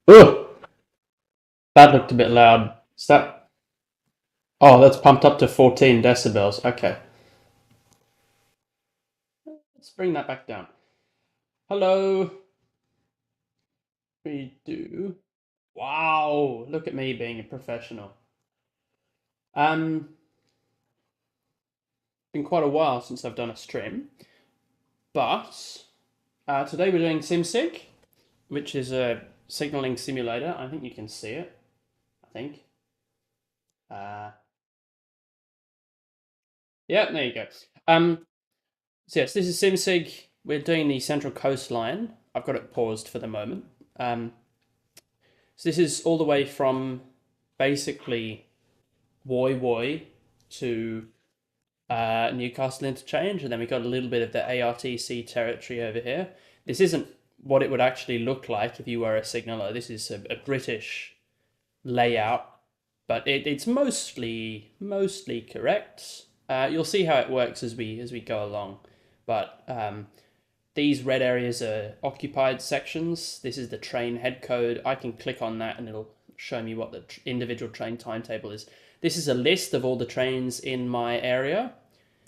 Ugh, that looked a bit loud. Is that? Oh, that's pumped up to 14 decibels. Okay, let's bring that back down. Hello. We do. Wow, look at me being a professional. Been quite a while since I've done a stream, but today we're doing SimSig, which is a signaling simulator. I think you can see it. I think. Uh, yeah, there you go. So yes, this is SimSig. We're doing the Central Coastline. I've got it paused for the moment. So this is all the way from basically Woy Woy to Newcastle Interchange, and then we've got a little bit of the ARTC territory over here. This isn't what it would actually look like if you were a signaller. This is a British layout, but it's mostly correct. You'll see how it works as we go along, but these red areas are occupied sections. This is the train head code. I can click on that and it'll show me what the individual train timetable is. This is a list of all the trains in my area.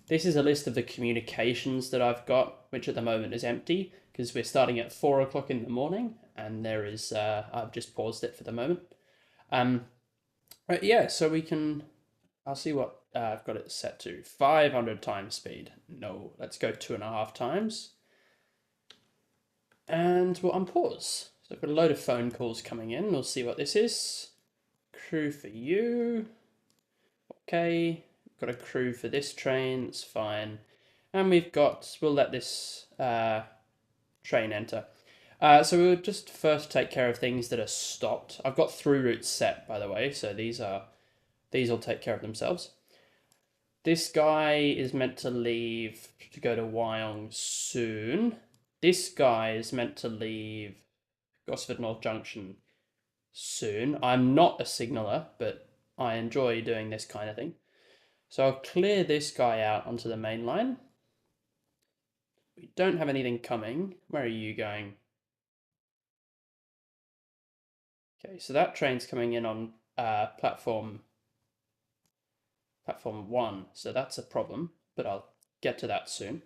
This is a list of the communications that I've got, which at the moment is empty because we're starting at 4 o'clock in the morning, and there is, I've just paused it for the moment. Yeah, so we can, I'll see what I've got it set to. 500 times speed. No, let's go 2.5 times. And we'll unpause. So I've got a load of phone calls coming in. We'll see what this is. Crew for you. Okay. Got a crew for this train. It's fine. And we'll let this train enter. So we'll just first take care of things that are stopped. I've got through routes set, by the way, so these will take care of themselves. This guy is meant to leave to go to Wyong soon. This guy is meant to leave Gosford North Junction soon. I'm not a signaller, but I enjoy doing this kind of thing. So I'll clear this guy out onto the main line. We don't have anything coming. Where are you going? Okay, so that train's coming in on platform 1, so that's a problem, but I'll get to that soon.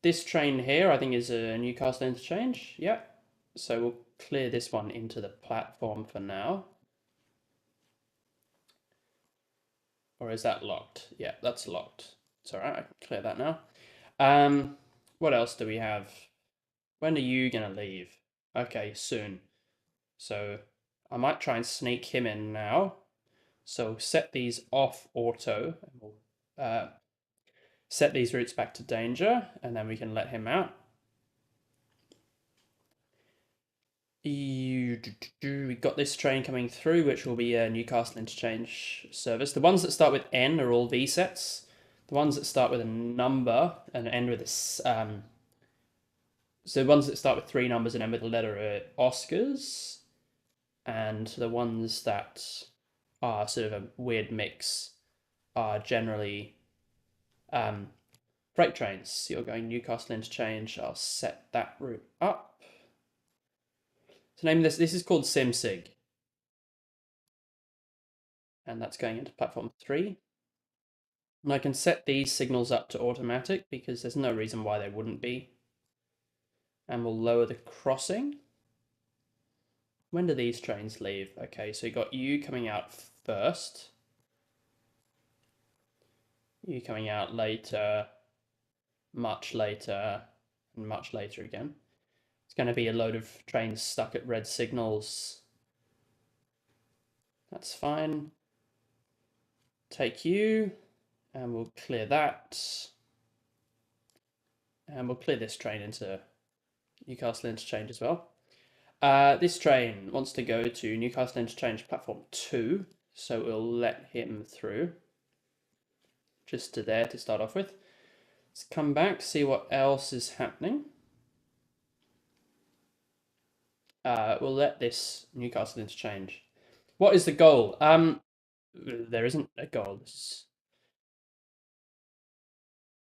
This train here, I think, is a Newcastle Interchange. Yeah, so we'll clear this one into the platform for now. Or is that locked? Yeah, that's locked. It's all right, I can clear that now. What else do we have? When are you gonna leave? Okay, soon. So I might try and sneak him in now. So set these off auto, and we'll set these routes back to danger, and then we can let him out. We got this train coming through, which will be a Newcastle Interchange service. The ones that start with N are all V sets. The ones that start with a number and end with a so the ones that start with 3 numbers and end with a letter are Oscars, and the ones that are sort of a weird mix are generally freight trains. So you're going Newcastle Interchange. I'll set that route up. So name this. This is called SimSig, and that's going into platform 3. And I can set these signals up to automatic because there's no reason why they wouldn't be. And we'll lower the crossing. When do these trains leave? Okay, so you got you coming out first. You coming out later, much later, and much later again. It's going to be a load of trains stuck at red signals. That's fine. Take you, and we'll clear that. And we'll clear this train into Newcastle Interchange as well. This train wants to go to Newcastle Interchange platform 2, so we'll let him through. Just to there to start off with. Let's come back, see what else is happening. We'll let this Newcastle Interchange. What is the goal? There isn't a goal.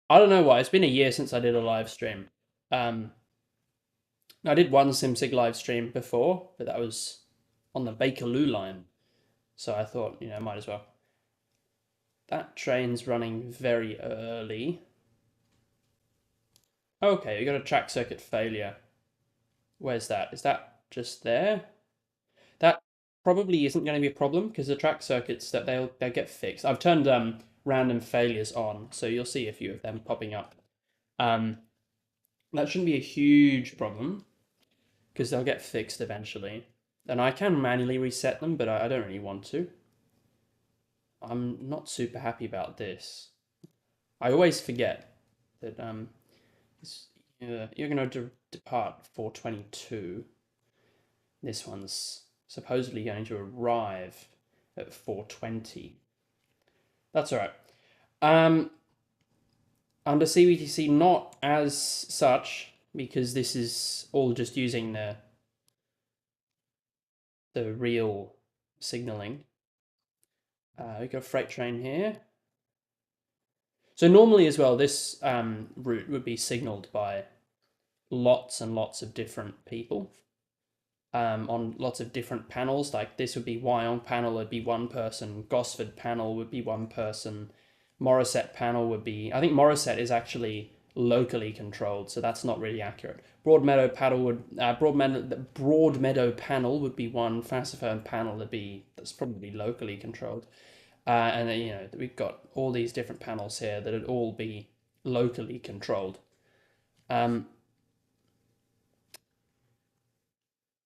I don't know why. It's been a year since I did a live stream. I did one SimSig live stream before, but that was on the Bakerloo line. So I thought, you know, might as well. That train's running very early. Okay, we got a track circuit failure. Where's that? Is that just there? That probably isn't going to be a problem because the track circuits that they'll get fixed. I've turned random failures on, so you'll see a few of them popping up. That shouldn't be a huge problem because they'll get fixed eventually. And I can manually reset them, but I don't really want to. I'm not super happy about this. I always forget that you're going to depart 422. This one's supposedly going to arrive at 420. That's all right. Under CBTC, not as such, because this is all just using the real signaling. We got a freight train here. So normally as well, this route would be signaled by lots and lots of different people on lots of different panels. Like this would be Wyong panel would be one person, Gosford panel would be one person, Morisset panel would be, I think Morisset is actually locally controlled, so that's not really accurate. Broadmeadow panel would Broadmeadow panel would be one, Fassifern panel would be, that's probably locally controlled. And then, you know, we've got all these different panels here that would all be locally controlled.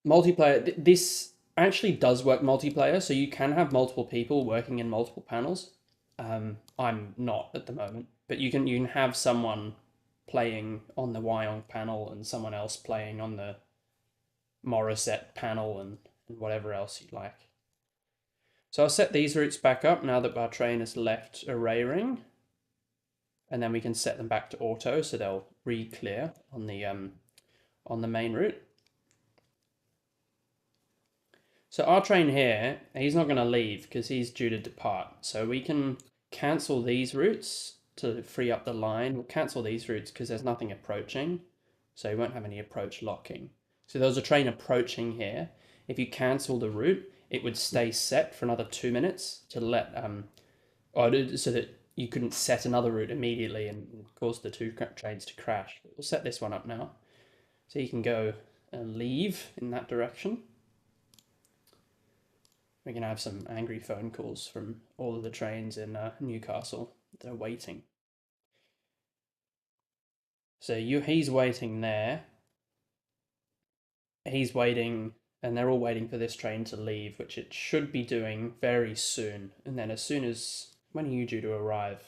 Multiplayer, this actually does work multiplayer, so you can have multiple people working in multiple panels. I'm not at the moment, but you can have someone playing on the Wyong panel and someone else playing on the Morisset panel and whatever else you'd like. So I'll set these routes back up now that our train has left array ring, and then we can set them back to auto so they'll re-clear on the main route. So our train here, he's not going to leave because he's due to depart. So we can cancel these routes to free up the line. We'll cancel these routes because there's nothing approaching. So you won't have any approach locking. So there was a train approaching here. If you cancel the route, it would stay set for another 2 minutes to let, so that you couldn't set another route immediately and cause the two trains to crash. We'll set this one up now. So you can go and leave in that direction. We're going to have some angry phone calls from all of the trains in Newcastle. They're waiting. So he's waiting there. He's waiting, and they're all waiting for this train to leave, which it should be doing very soon. And then as soon as, when are you due to arrive?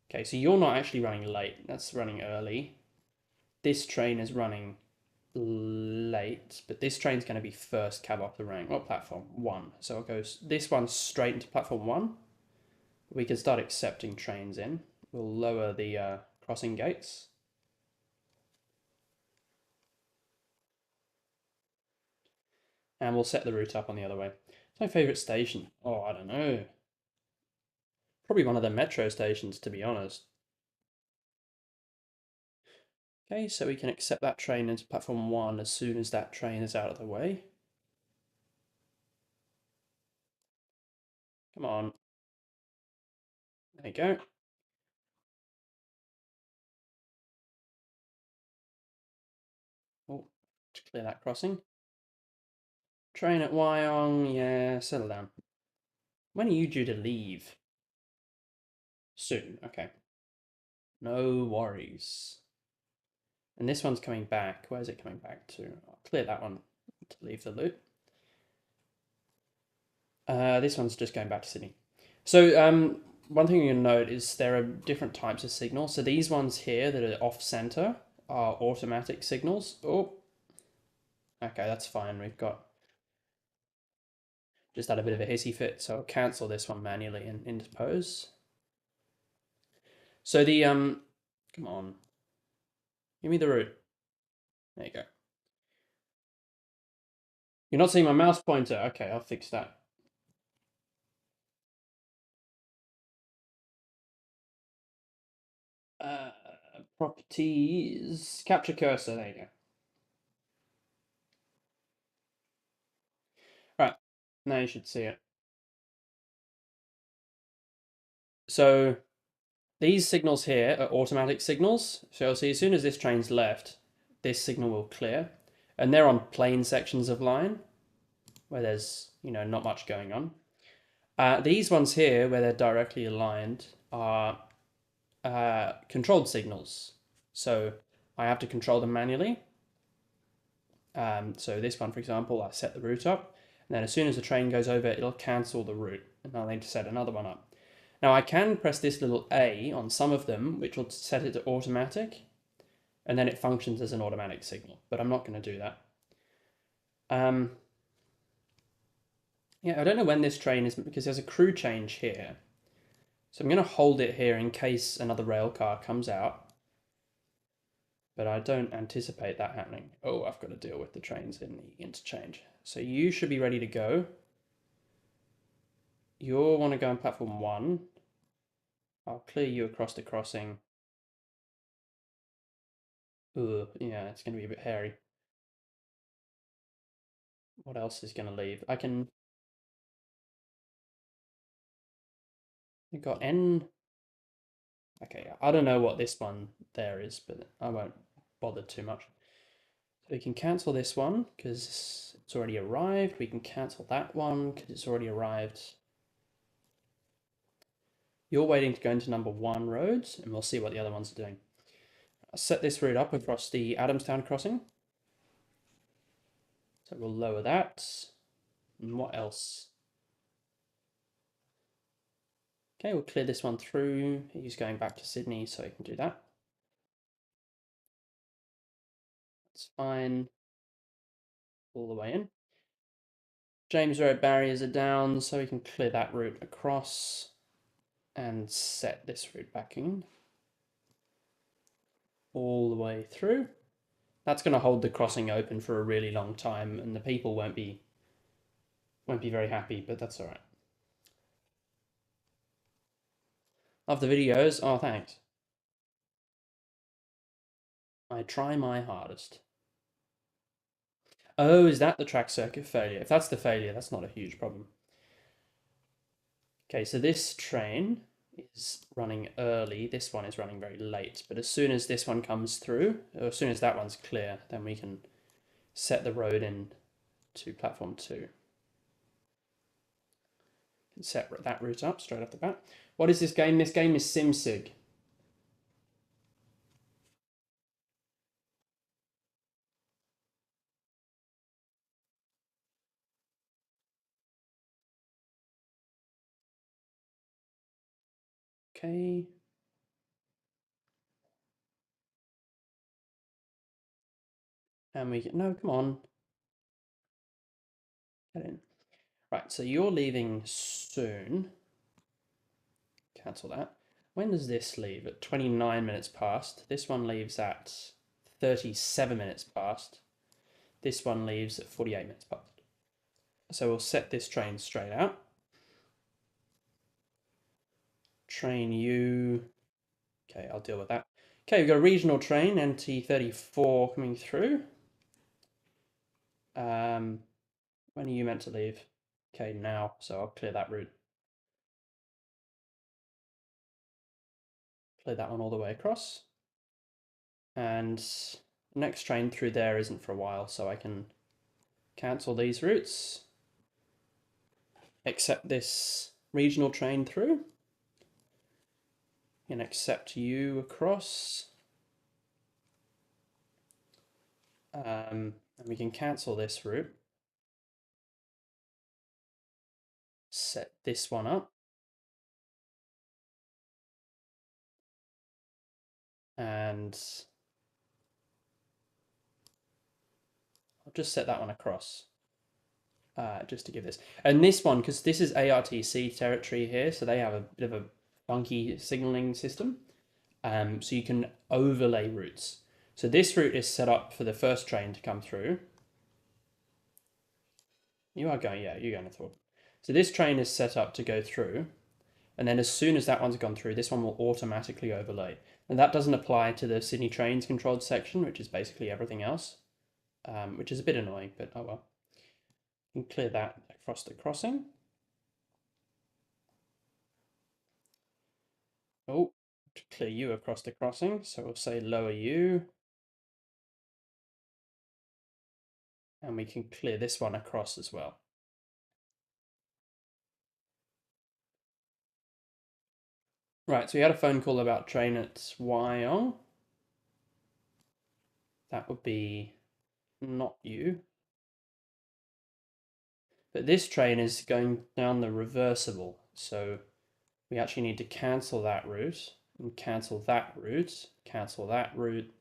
Okay, so you're not actually running late. That's running early. This train is running late, but this train's going to be first cab off the rank. What platform? 1. So it goes, this one's straight into platform 1. We can start accepting trains in. We'll lower the crossing gates. And we'll set the route up on the other way. It's my favourite station. Oh, I don't know. Probably one of the metro stations, to be honest. Okay, so we can accept that train into platform 1 as soon as that train is out of the way. Come on. There you go. Oh, to clear that crossing. Train at Wyong, yeah, settle down. When are you due to leave? Soon, okay. No worries. And this one's coming back. Where's it coming back to? I'll clear that one to leave the loop. This one's just going back to Sydney. So one thing you'll note is there are different types of signals. So these ones here that are off center are automatic signals. Oh, okay, that's fine. We've got just had a bit of a hissy fit, so I'll cancel this one manually and interpose. So the come on, give me the route. There you go. You're not seeing my mouse pointer. Okay, I'll fix that. Properties, capture cursor. There you go. Now you should see it. So these signals here are automatic signals. So you'll see as soon as this train's left, this signal will clear. And they're on plain sections of line where there's, not much going on. These ones here, where they're directly aligned, are controlled signals. So I have to control them manually. So this one, for example, I set the route up, and then as soon as the train goes over, it'll cancel the route, and I'll need to set another one up. Now I can press this little A on some of them, which will set it to automatic, and then it functions as an automatic signal, but I'm not going to do that. Yeah, I don't know when this train is, because there's a crew change here. So I'm going to hold it here in case another rail car comes out. But I don't anticipate that happening. Oh, I've got to deal with the trains in the interchange. So you should be ready to go. You'll want to go on platform 1. I'll clear you across the crossing. Ugh, yeah, it's going to be a bit hairy. What else is going to leave? I got N. Okay, I don't know what this one there is, but I won't bother too much. So we can cancel this one because it's already arrived. We can cancel that one because it's already arrived. You're waiting to go into number 1 roads, and we'll see what the other ones are doing. I'll set this route up across the Adamstown crossing. So we'll lower that. And what else? Okay, we'll clear this one through. He's going back to Sydney, so he can do that. That's fine. All the way in. James Road barriers are down, so we can clear that route across and set this route back in. All the way through. That's going to hold the crossing open for a really long time, and the people won't be very happy, but that's all right. Love the videos. Oh, thanks. I try my hardest. Oh, is that the track circuit failure? If that's the failure, that's not a huge problem. Okay, so this train is running early. This one is running very late. But as soon as this one comes through, or as soon as that one's clear, then we can set the road in to platform 2. Set that route up straight off the bat. What is this game? This game is SimSig. Okay. And we get, no, come on. Get in. Right, so you're leaving soon. Cancel that. When does this leave? At 29 minutes past. This one leaves at 37 minutes past. This one leaves at 48 minutes past. So we'll set this train straight out. Train U. Okay, I'll deal with that. Okay, we've got a regional train, NT34 coming through. When are you meant to leave? Okay, now, so I'll clear that route. Clear that one all the way across. And next train through there isn't for a while, so I can cancel these routes. Accept this regional train through. And accept you across. And we can cancel this route. Set this one up. And I'll just set that one across. Just to give this. And this one, because this is ARTC territory here, so they have a bit of a funky signaling system. So you can overlay routes. So this route is set up for the first train to come through. You are going, yeah, you're going to Thorpe. So this train is set up to go through. And then as soon as that one's gone through, this one will automatically overlay. And that doesn't apply to the Sydney Trains controlled section, which is basically everything else, which is a bit annoying, but oh well. You can clear that across the crossing. Oh, to clear you across the crossing, so we'll say lower you. And we can clear this one across as well. Right, so we had a phone call about train at Wyong. That would be not you. But this train is going down the reversible, so we actually need to cancel that route, and cancel that route, cancel that route,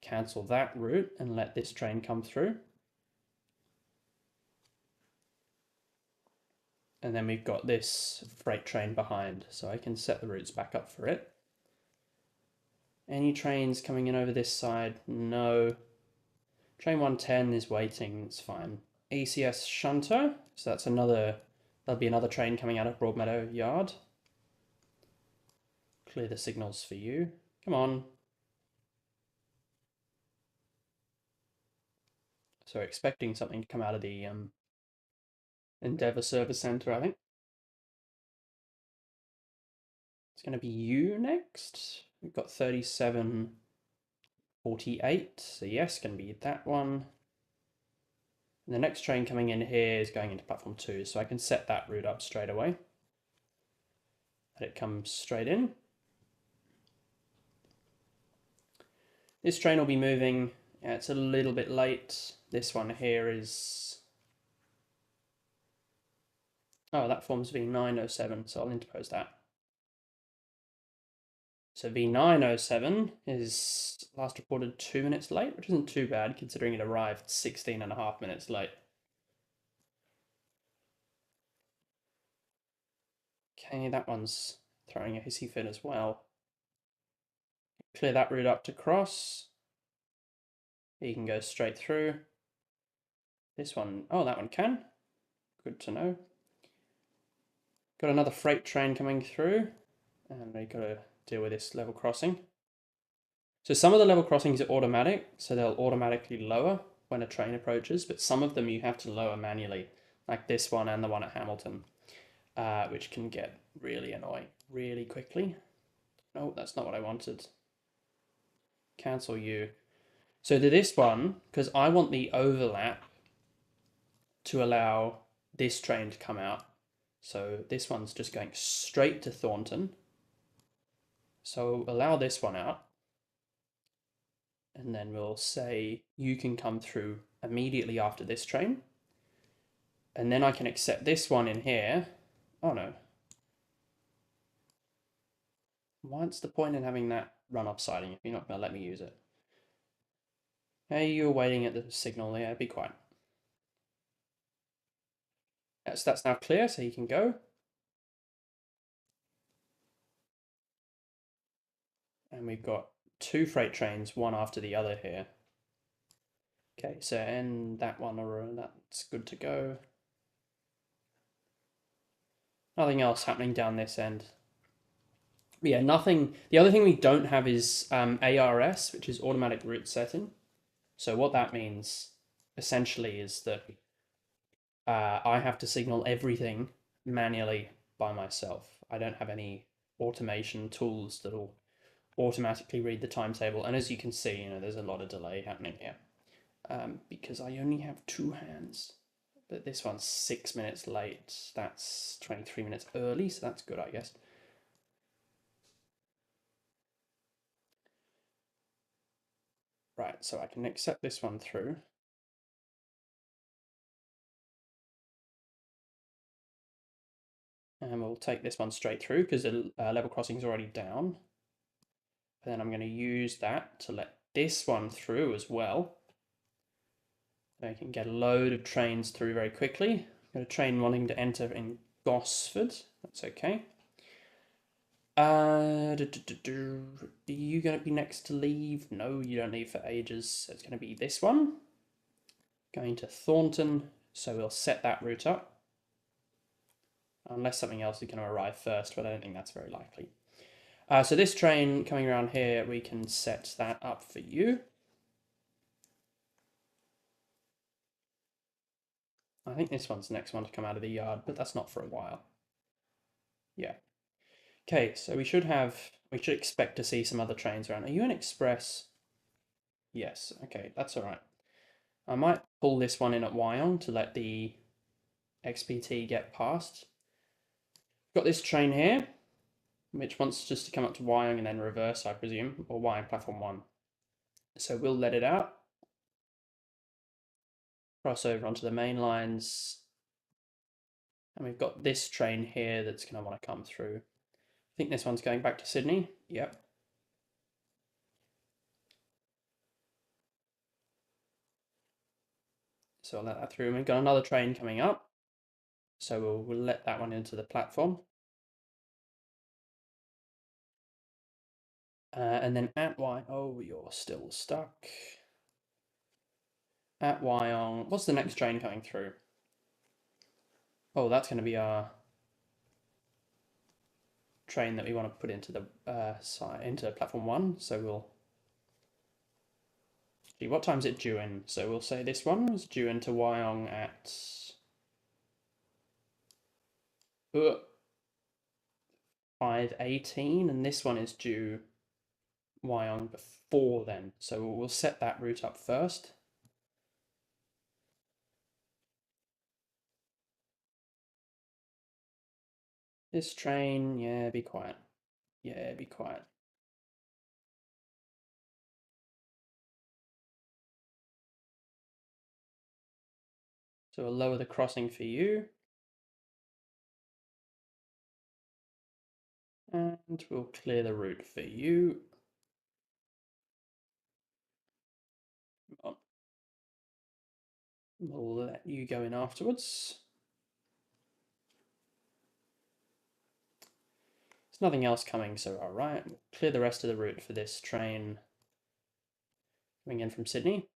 cancel that route, and let this train come through. And then we've got this freight train behind, so I can set the routes back up for it. Any trains coming in over this side? No. Train 110 is waiting, it's fine. ACS Shunter, so there'll be another train coming out of Broadmeadow Yard. Clear the signals for you. Come on. So expecting something to come out of the Endeavour Service Centre, I think. It's going to be you next. We've got 37:48, so yes, going to be that one. And the next train coming in here is going into platform 2, so I can set that route up straight away. Let it come straight in. This train will be moving. Yeah, it's a little bit late. This one here is... Oh, that forms V907, so I'll interpose that. So V907 is last reported 2 minutes late, which isn't too bad considering it arrived 16.5 minutes late. Okay, that one's throwing a hissy fit as well. Clear that route up to cross. You can go straight through. This one, oh, that one can. Good to know. Got another freight train coming through, and we've got to deal with this level crossing. So some of the level crossings are automatic, so they'll automatically lower when a train approaches, but some of them you have to lower manually, like this one and the one at Hamilton, which can get really annoying really quickly. No, that's not what I wanted. Cancel you. So to this one, because I want the overlap to allow this train to come out. So this one's just going straight to Thornton. So allow this one out. And then we'll say you can come through immediately after this train. And then I can accept this one in here. Oh no. What's the point in having that run off siding if you're not going to let me use it? Hey, you're waiting at the signal there. Be quiet. Yes, that's now clear, so you can go. And we've got 2 freight trains, one after the other here. Okay, so end that one, or that's good to go. Nothing else happening down this end. But yeah, nothing. The other thing we don't have is ARS, which is automatic route setting. So what that means essentially is that I have to signal everything manually by myself. I don't have any automation tools that will automatically read the timetable. And as you can see, there's a lot of delay happening here because I only have 2 hands. But this one's 6 minutes late. That's 23 minutes early, so that's good, I guess. Right, so I can accept this one through. And we'll take this one straight through because the level crossing is already down. And then I'm going to use that to let this one through as well. I can get a load of trains through very quickly. Got a train wanting to enter in Gosford. That's okay. Are you going to be next to leave? No, you don't leave for ages. So it's going to be this one. Going to Thornton. So we'll set that route up. Unless something else is going to arrive first, but I don't think that's very likely. So this train coming around here, we can set that up for you. I think this one's the next one to come out of the yard, but that's not for a while. Yeah. Okay, so we should expect to see some other trains around. Are you an express? Yes, okay, that's all right. I might pull this one in at Wyong to let the XPT get past. Got this train here, which wants just to come up to Wyong and then reverse, I presume, or Wyong platform 1. So we'll let it out. Cross over onto the main lines. And we've got this train here that's going to want to come through. I think this one's going back to Sydney. Yep. So I'll let that through. And we've got another train coming up. So we'll let that one into the platform. And then at oh, you're still stuck. At Wyong, what's the next train coming through? Oh, that's going to be our train that we want to put into the into platform 1. So we'll see what time's it due in. So we'll say this one was due into Wyong at 5:18, and this one is due Wyong before then. So we'll set that route up first. This train, yeah, be quiet. Yeah, be quiet. So we'll lower the crossing for you. And we'll clear the route for you. We'll let you go in afterwards. There's nothing else coming, so all right. We'll clear the rest of the route for this train coming in from Sydney.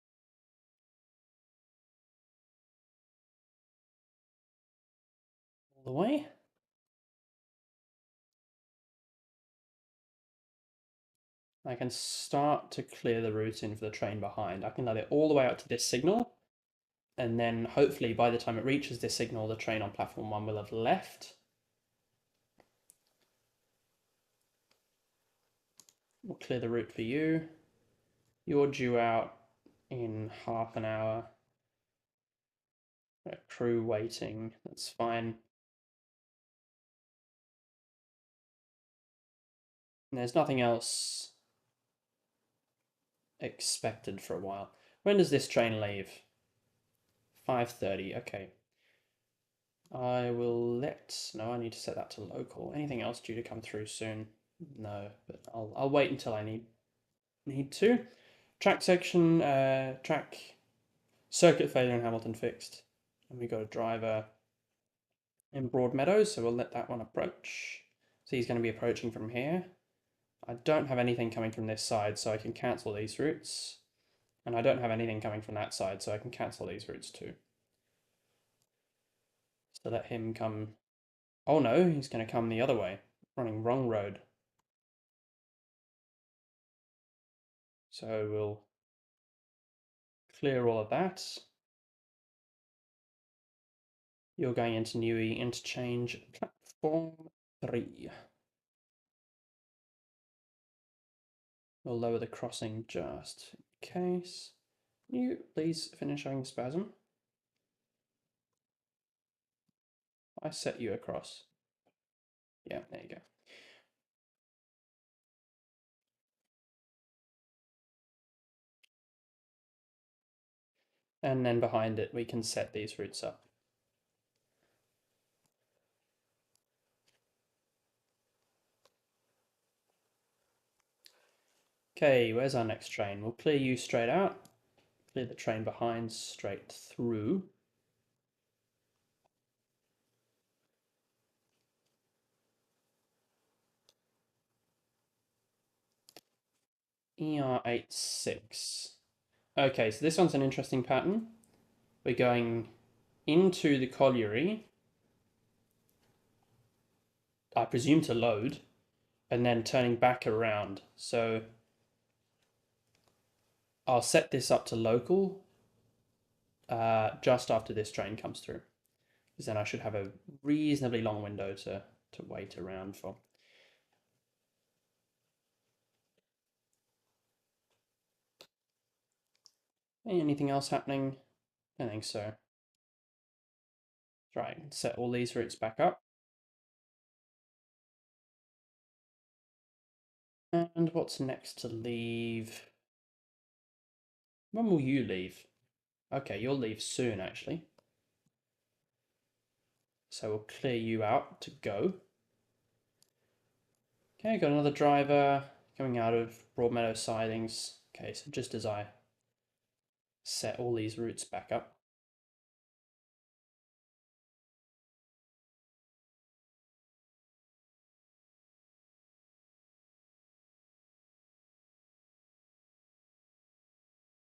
All the way. I can start to clear the route in for the train behind. I can let it all the way up to this signal, and then hopefully by the time it reaches this signal, the train on platform 1 will have left. We'll clear the route for you. You're due out in half an hour. Crew waiting, that's fine. And there's nothing else expected for a while. When does this train leave? 5:30, okay. I will no, I need to set that to local. Anything else due to come through soon? No, but I'll wait until I need to. Track section, track circuit failure in Hamilton fixed. And we got a driver in Broadmeadows, so we'll let that one approach. So he's going to be approaching from here. I don't have anything coming from this side, so I can cancel these routes. And I don't have anything coming from that side, so I can cancel these routes too. So let him come. Oh no, he's going to come the other way, running wrong road. So we'll clear all of that. You're going into Newey Interchange platform 3. We'll lower the crossing just in case. Can you please finish having spasm? I set you across. Yeah, there you go. And then behind it, we can set these routes up. Okay, where's our next train? We'll clear you straight out. Clear the train behind straight through. ER86. Okay, so this one's an interesting pattern. We're going into the colliery, I presume to load, and then turning back around. So I'll set this up to local just after this train comes through, because then I should have a reasonably long window to wait around for. Anything else happening? I don't think so. Right, set all these routes back up. And what's next to leave? When will you leave? Okay, you'll leave soon, actually. So we'll clear you out to go. Okay, got another driver coming out of Broadmeadow sidings. Okay, so just as I set all these routes back up.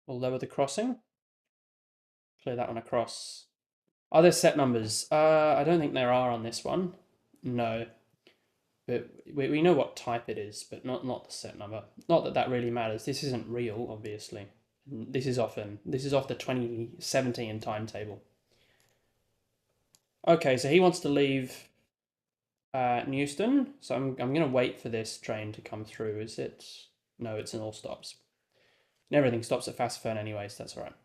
We'll lower the crossing. Clear that one across. Are there set numbers? I don't think there are on this one. No. But we know what type it is, but not the set number. Not that that really matters. This isn't real, obviously. This is off the 2017 timetable. Okay, so he wants to leave Euston, so I'm gonna wait for this train to come through. Is it? No, it's in all stops. And everything stops at Fastfern anyway, so that's all right.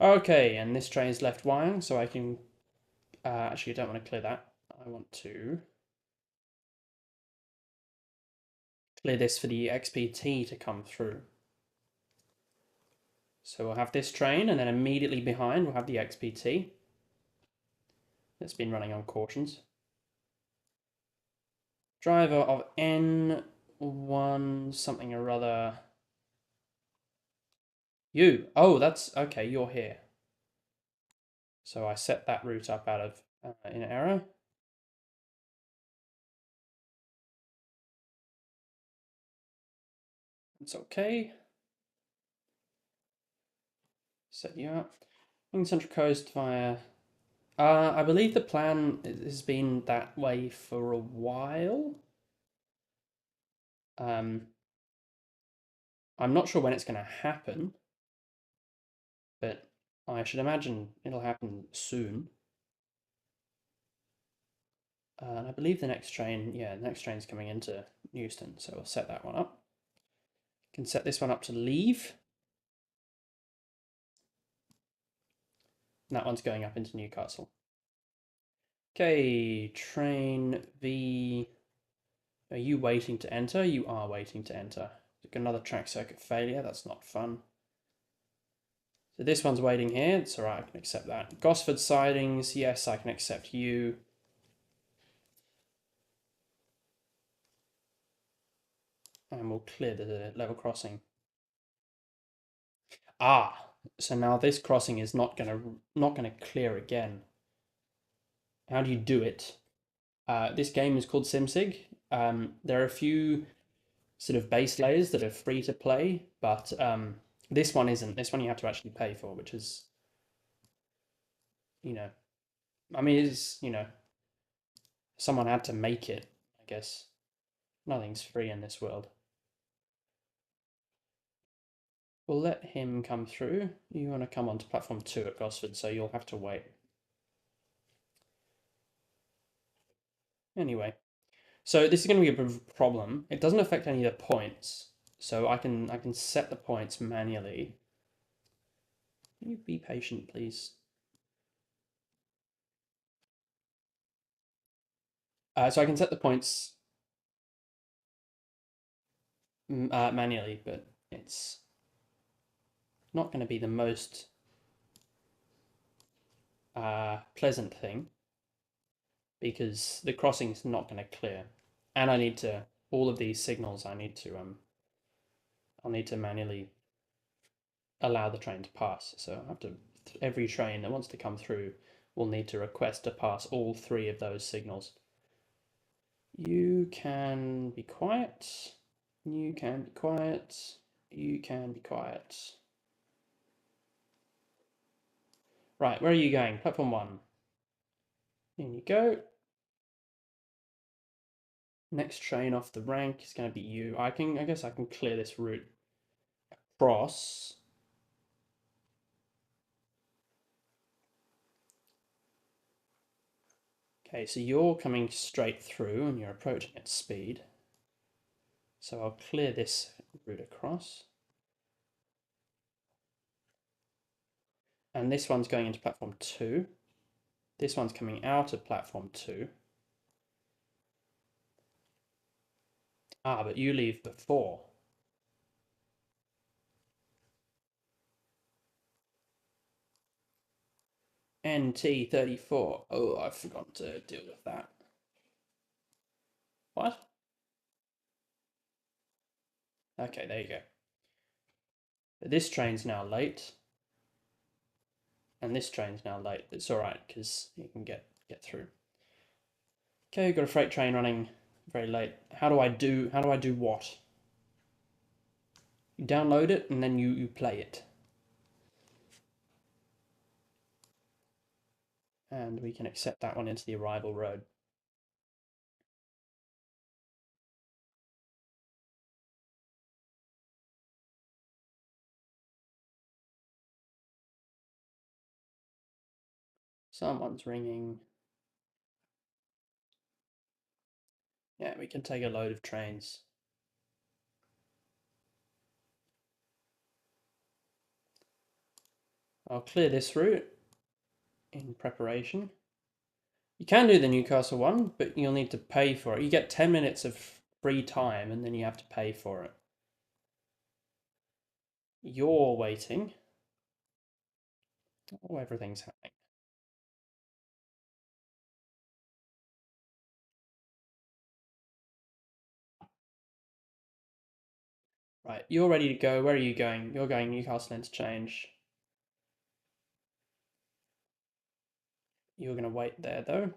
Okay, and this train is left Wyong, so I can actually I don't want to clear that. I want to clear this for the XPT to come through. So we'll have this train, and then immediately behind we'll have the XPT that's been running on cautions. Driver of N1 something or other. You. Oh, that's okay. You're here. So I set that route up out of in error. It's okay. Set you up. In Central Coast via. I believe the plan has been that way for a while. I'm not sure when it's going to happen, but I should imagine it'll happen soon. And I believe the next train, the next train's coming into Euston, so we'll set that one up. Can set this one up to leave. And that one's going up into Newcastle. Okay, train V. Are you waiting to enter? You are waiting to enter. Another track circuit failure, that's not fun. So this one's waiting here, it's alright, I can accept that. Gosford sidings, yes, I can accept you. And we'll clear the level crossing. Ah, so now this crossing is not gonna clear again. How do you do it? This game is called SimSig. There are a few sort of base layers that are free to play, but this one isn't. This one you have to actually pay for, which is, I mean, it's, someone had to make it, I guess. Nothing's free in this world. We'll let him come through. You want to come onto platform 2 at Gosford, so you'll have to wait. Anyway, so this is going to be a bit of a problem. It doesn't affect any of the points, so I can set the points manually. Can you be patient, please? So I can set the points manually, but it's not going to be the most pleasant thing because the crossing is not going to clear, and I need to all of these signals. I'll need to manually allow the train to pass. So I have to every train that wants to come through will need to request to pass all 3 of those signals. You can be quiet. You can be quiet. You can be quiet. Right, where are you going? Platform 1. In you go. Next train off the rank is going to be you. I guess I can clear this route across. Okay, so you're coming straight through and you're approaching at speed. So I'll clear this route across. And this one's going into platform 2. This one's coming out of platform 2. Ah, but you leave before. NT34. Oh, I forgot to deal with that. What? Okay, there you go. This train's now late. And this train's now late. It's alright, because you can get through. Okay, got a freight train running very late. How do I do what? You download it and then you play it. And we can accept that one into the arrival road. Someone's ringing. Yeah, we can take a load of trains. I'll clear this route in preparation. You can do the Newcastle one, but you'll need to pay for it. You get 10 minutes of free time and then you have to pay for it. You're waiting. Oh, everything's happening. Right, you're ready to go. Where are you going? You're going Newcastle Interchange. You're going to wait there, though.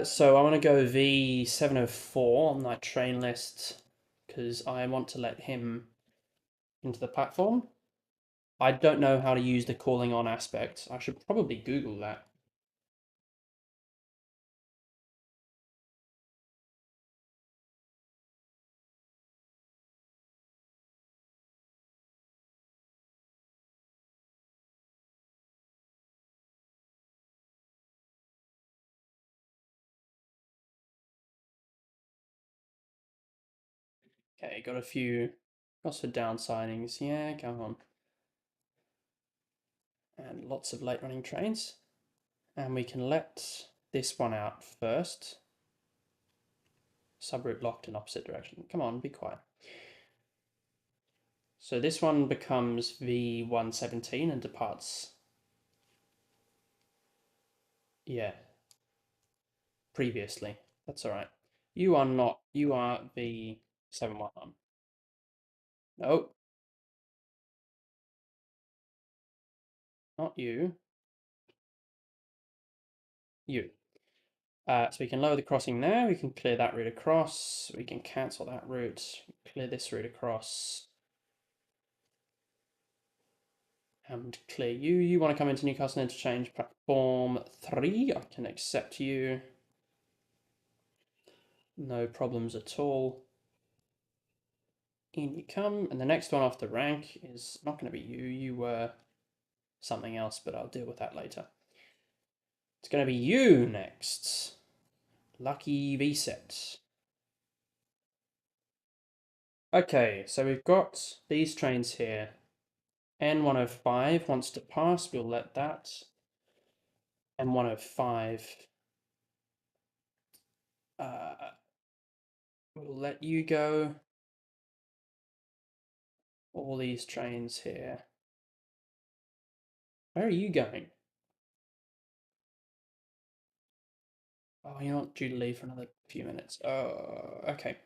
So I want to go V704 on that train list because I want to let him into the platform. I don't know how to use the calling on aspect. I should probably Google that. Okay, got a few cost for down signings. Yeah, go on. And lots of late running trains. And we can let this one out first. Subroute locked in opposite direction. Come on, be quiet. So this one becomes V117 and departs. Yeah, previously. That's all right. You are not. You are V711. No, not you. You. So we can lower the crossing there. We can clear that route across. We can cancel that route. Clear this route across. And clear you. You want to come into Newcastle Interchange platform 3. I can accept you. No problems at all. In you come. And the next one off the rank is not going to be you. You were something else, but I'll deal with that later. It's going to be you next. Lucky V-set. Okay, so we've got these trains here. N105 wants to pass, we'll let that. N105, we'll let you go. All these trains here. Where are you going? Oh, you're not due to leave for another few minutes. Oh, okay.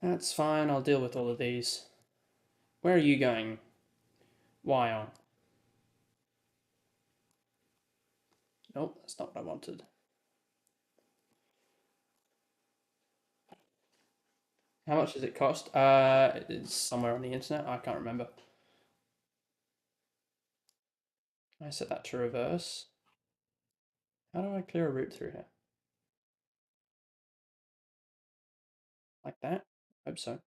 That's fine, I'll deal with all of these. Where are you going? Why? Nope, that's not what I wanted. How much does it cost? It's somewhere on the internet. I can't remember. I set that to reverse. How do I clear a route through here? Like that? Hope so.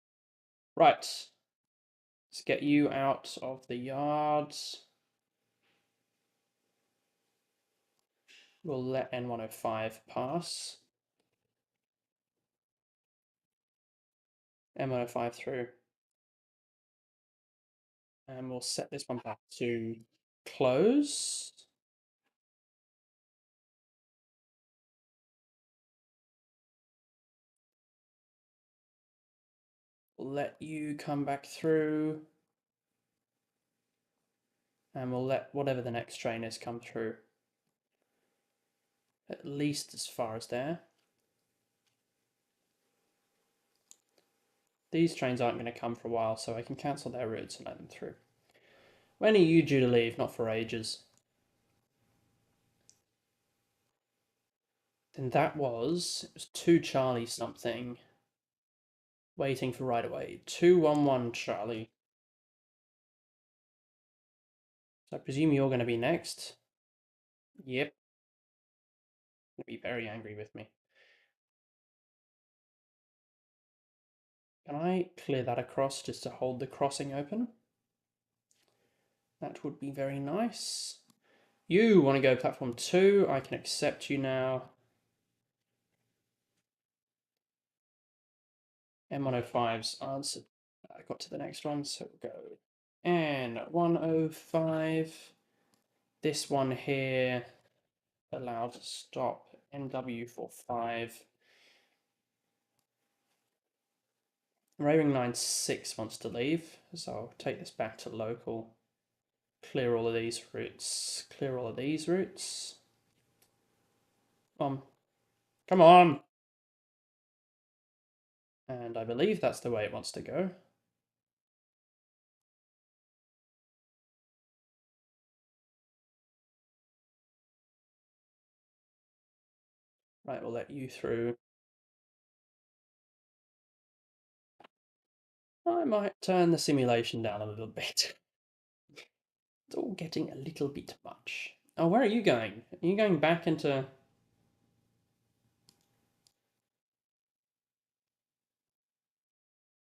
Right. Let's get you out of the yards. We'll let N105 pass. M105 through. And we'll set this one back to close. We'll let you come back through. And we'll let whatever the next train is come through. At least as far as there. These trains aren't going to come for a while, so I can cancel their routes and let them through. When are you due to leave? Not for ages. Then it was 2 Charlie something. Waiting for right away. 211 Charlie. So I presume you're going to be next. Yep. Going to be very angry with me. Can I clear that across just to hold the crossing open? That would be very nice. You want to go platform 2. I can accept you now. M105's answered. I got to the next one, so we'll go. And 105. This one here allowed to stop. NW45. Raving 96 wants to leave, so I'll take this back to local. Clear all of these routes. Clear all of these routes. Come on! And I believe that's the way it wants to go. Right, we'll let you through. I might turn the simulation down a little bit. It's all getting a little bit much. Oh, where are you going? Are you going back into...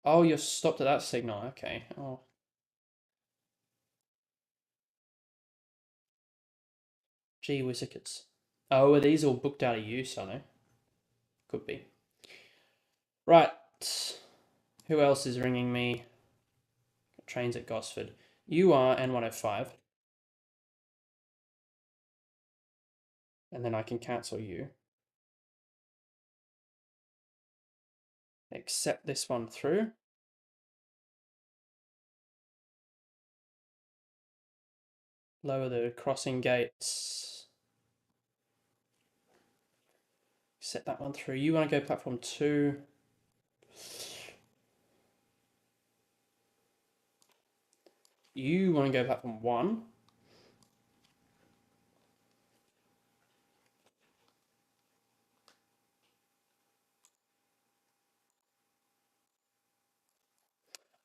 Oh, you're stopped at that signal. Okay. Oh. Gee whizzikers. Oh, are these all booked out of use, are they? Could be. Right. Who else is ringing me? Trains at Gosford. You are N105. And then I can cancel you. Accept this one through. Lower the crossing gates. Set that one through. You want to go platform 2. You want to go platform 1.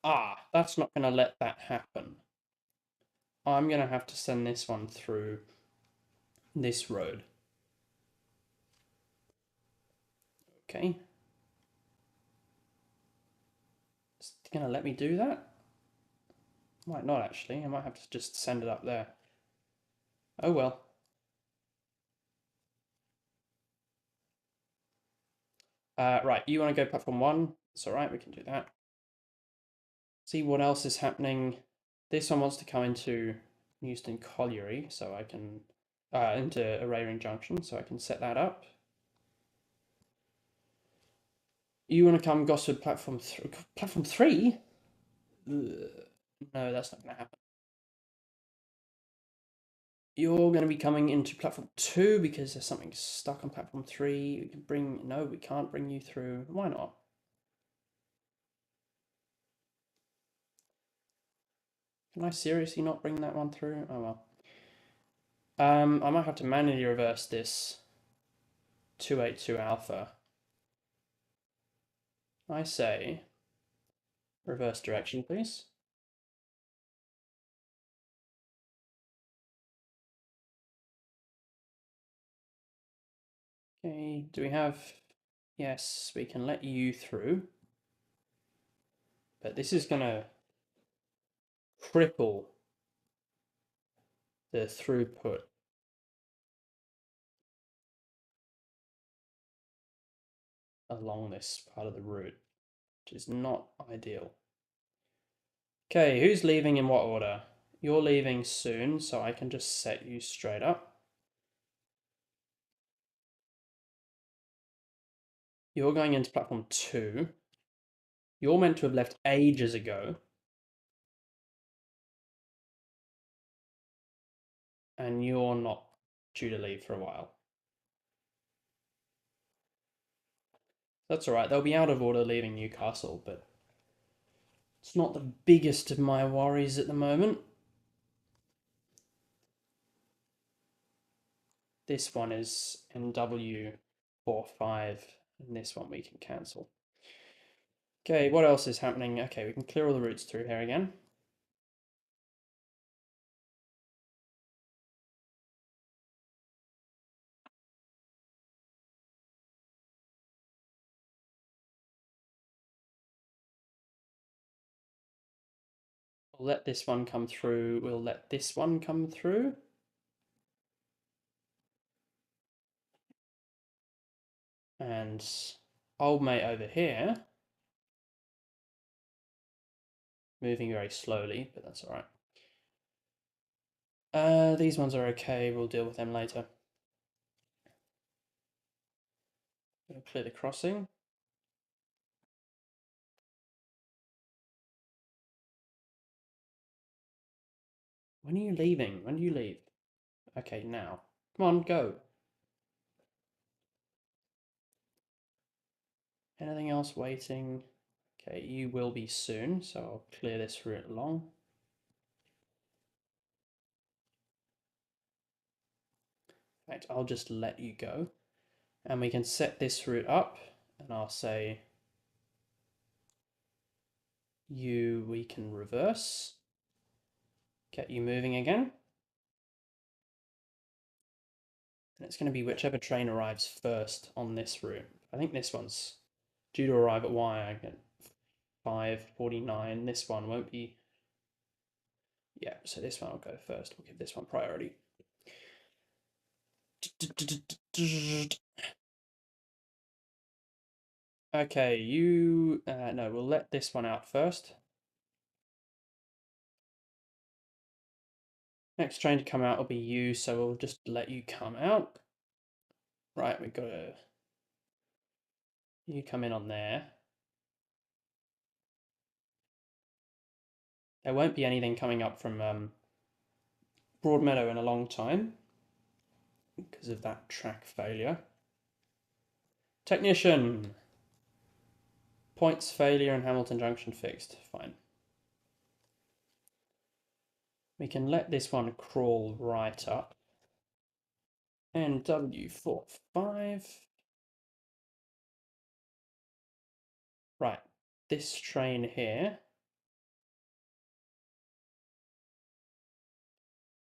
Ah, that's not going to let that happen. I'm going to have to send this one through this road. Okay. Is it going to let me do that? Might not actually. I might have to just send it up there. Oh well. Right, you want to go platform 1? It's alright, we can do that. See what else is happening. This one wants to come into Euston Colliery, so I can... into Araring Junction, so I can set that up. You want to come Gosford platform 3? Platform 3? No, that's not going to happen. You're going to be coming into platform 2 because there's something stuck on platform 3. We can bring... No, we can't bring you through. Why not? Can I seriously not bring that one through? Oh well. I might have to manually reverse this 282 alpha. I say reverse direction, please. Okay, do we have... Yes, we can let you through. But this is going to cripple the throughput along this part of the route, which is not ideal. Okay, who's leaving in what order? You're leaving soon, so I can just set you straight up. You're going into platform 2. You're meant to have left ages ago. And you're not due to leave for a while. That's alright, they'll be out of order leaving Newcastle, but it's not the biggest of my worries at the moment. This one is NW45, and this one we can cancel. Okay, what else is happening? Okay, we can clear all the routes through here again. We'll let this one come through. We'll let this one come through. And old mate over here, moving very slowly, but that's alright. These ones are okay. We'll deal with them later. We'll clear the crossing. When are you leaving? When do you leave? Okay, now. Come on, go. Anything else waiting? Okay, you will be soon, so I'll clear this route along. In fact, I'll just let you go. And we can set this route up, and I'll say you, we can reverse. Get you moving again. And it's going to be whichever train arrives first on this route. I think this one's due to arrive at Y. I get 5:49. This one won't be. Yeah, so this one will go first. We'll give this one priority. Okay, you. No, we'll let this one out first. Next train to come out will be you, so we'll just let you come out. Right, we've got to. You come in on there. There won't be anything coming up from Broadmeadow in a long time because of that track failure. Technician! Points failure and Hamilton Junction fixed. Fine. We can let this one crawl right up. And W45. Right, this train here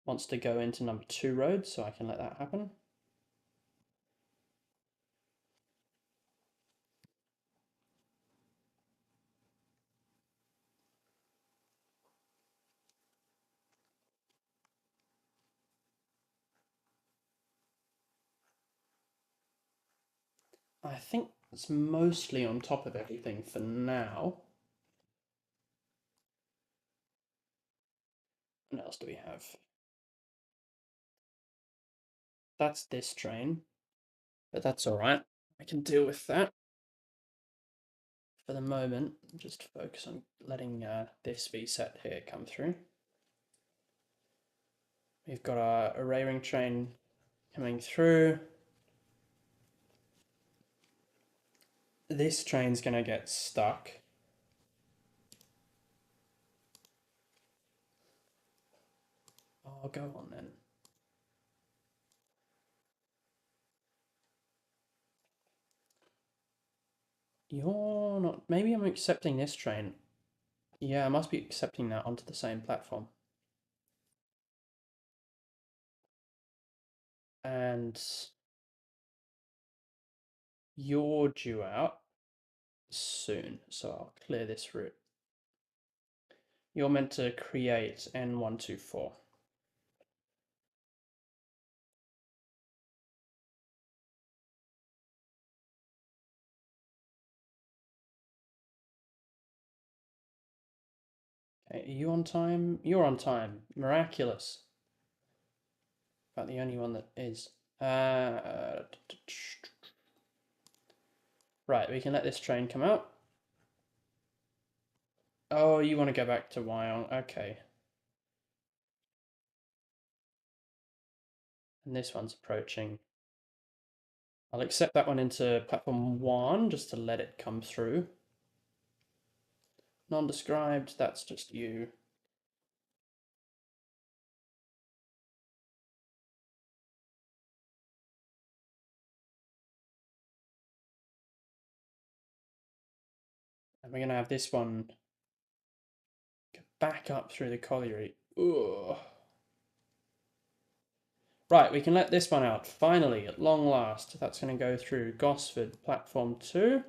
wants to go into number 2 road, so I can let that happen. I think it's mostly on top of everything for now. What else do we have? That's this train, but that's alright. I can deal with that. For the moment, just focus on letting this V set here come through. We've got our array ring train coming through. This train's going to get stuck. Oh, go on then. You're not... Maybe I'm accepting this train. Yeah, I must be accepting that onto the same platform. And you're due out soon, so I'll clear this route. You're meant to create N124. Okay, are you on time? You're on time. Miraculous. About the only one that is. Right, we can let this train come out. Oh, you want to go back to Wyong? Okay. And this one's approaching. I'll accept that one into platform 1 just to let it come through. Non-described, that's just you. And we're going to have this one go back up through the colliery. Ugh. Right, we can let this one out. Finally, at long last. That's going to go through Gosford, platform 2.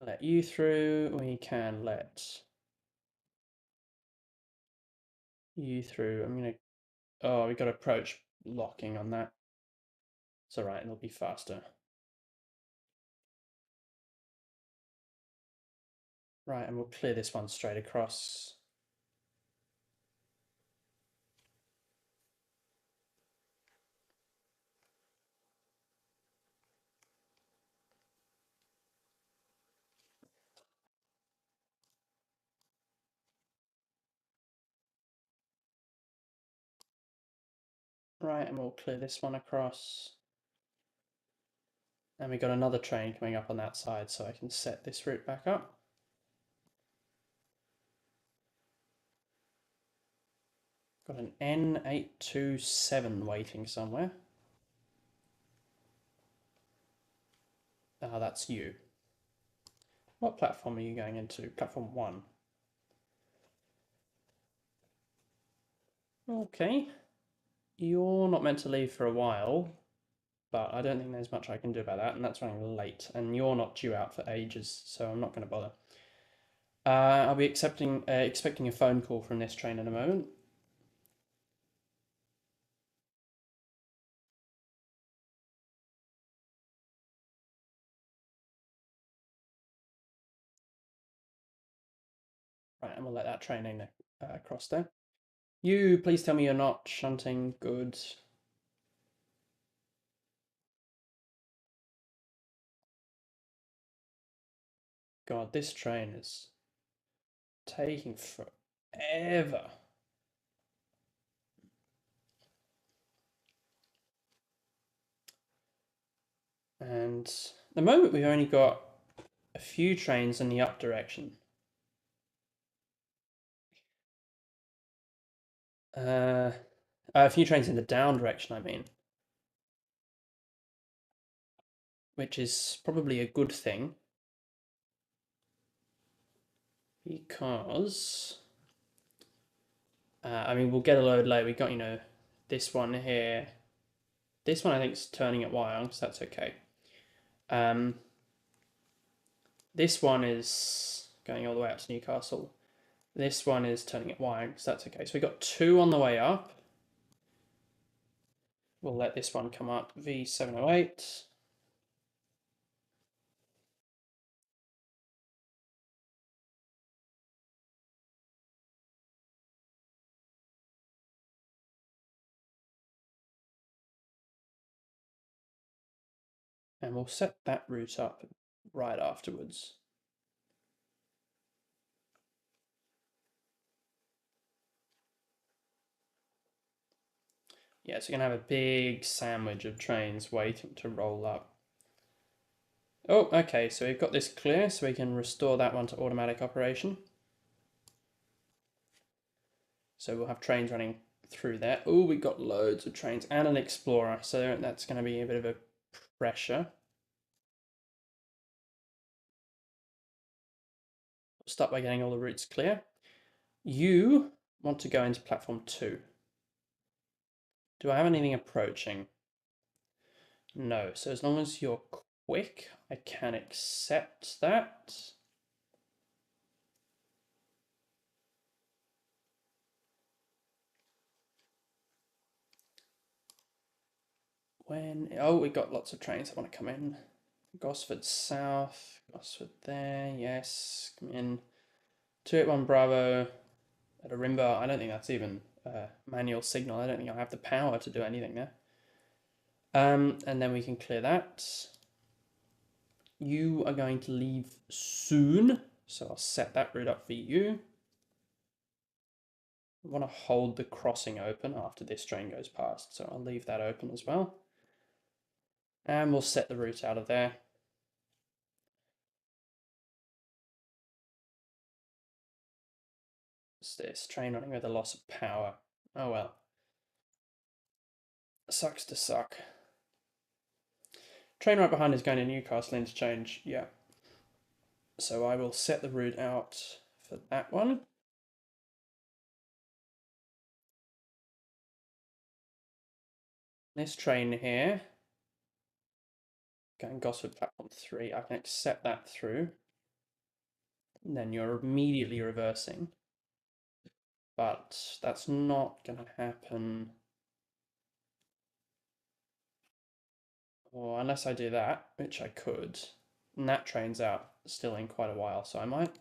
Let you through. We can let you through. I'm going to... Oh, we got approach locking on that. It's alright, it'll be faster. Right, and we'll clear this one straight across. Right, and we'll clear this one across. And we got another train coming up on that side, so I can set this route back up. Got an N827 waiting somewhere. Ah, that's you. What platform are you going into? Platform 1. Okay. You're not meant to leave for a while, but I don't think there's much I can do about that, and that's running late. And you're not due out for ages, so I'm not going to bother. I'll be expecting a phone call from this train in a moment. Right, and we'll let that train in across there. You, please tell me you're not shunting. Good. God, this train is taking forever. And at the moment we've only got a few trains in the up direction. A few trains in the down direction, I mean. Which is probably a good thing. Because... I mean, we'll get a load late. We got, this one here. This one I think is turning at Wyong, so that's okay. This one is going all the way up to Newcastle. This one is turning at Wyong, so that's okay. So we got 2 on the way up. We'll let this one come up, V708. And we'll set that route up right afterwards. Yeah, so you're going to have a big sandwich of trains waiting to roll up. Oh, okay, so we've got this clear, so we can restore that one to automatic operation. So we'll have trains running through there. Oh, we've got loads of trains and an Explorer, so that's going to be a bit of a pressure. We'll start by getting all the routes clear. You want to go into platform 2. Do I have anything approaching? No, so as long as you're quick, I can accept that. when... Oh, we got lots of trains that want to come in. Gosford South, Gosford there, yes, come in. 281 Bravo at Arimba. I don't think that's even manual signal. I don't think I have the power to do anything there. And then we can clear that. You are going to leave soon, so I'll set that route up for you. I want to hold the crossing open after this train goes past, so I'll leave that open as well. And we'll set the route out of there. What's this? Train running with a loss of power. Oh well. Sucks to suck. Train right behind is going to Newcastle Interchange. Yeah. So I will set the route out for that one. This train here, going Gosford platform 3, I can accept that through. And then you're immediately reversing. But that's not going to happen. Or unless I do that, which I could. And that train's out still in quite a while, so I might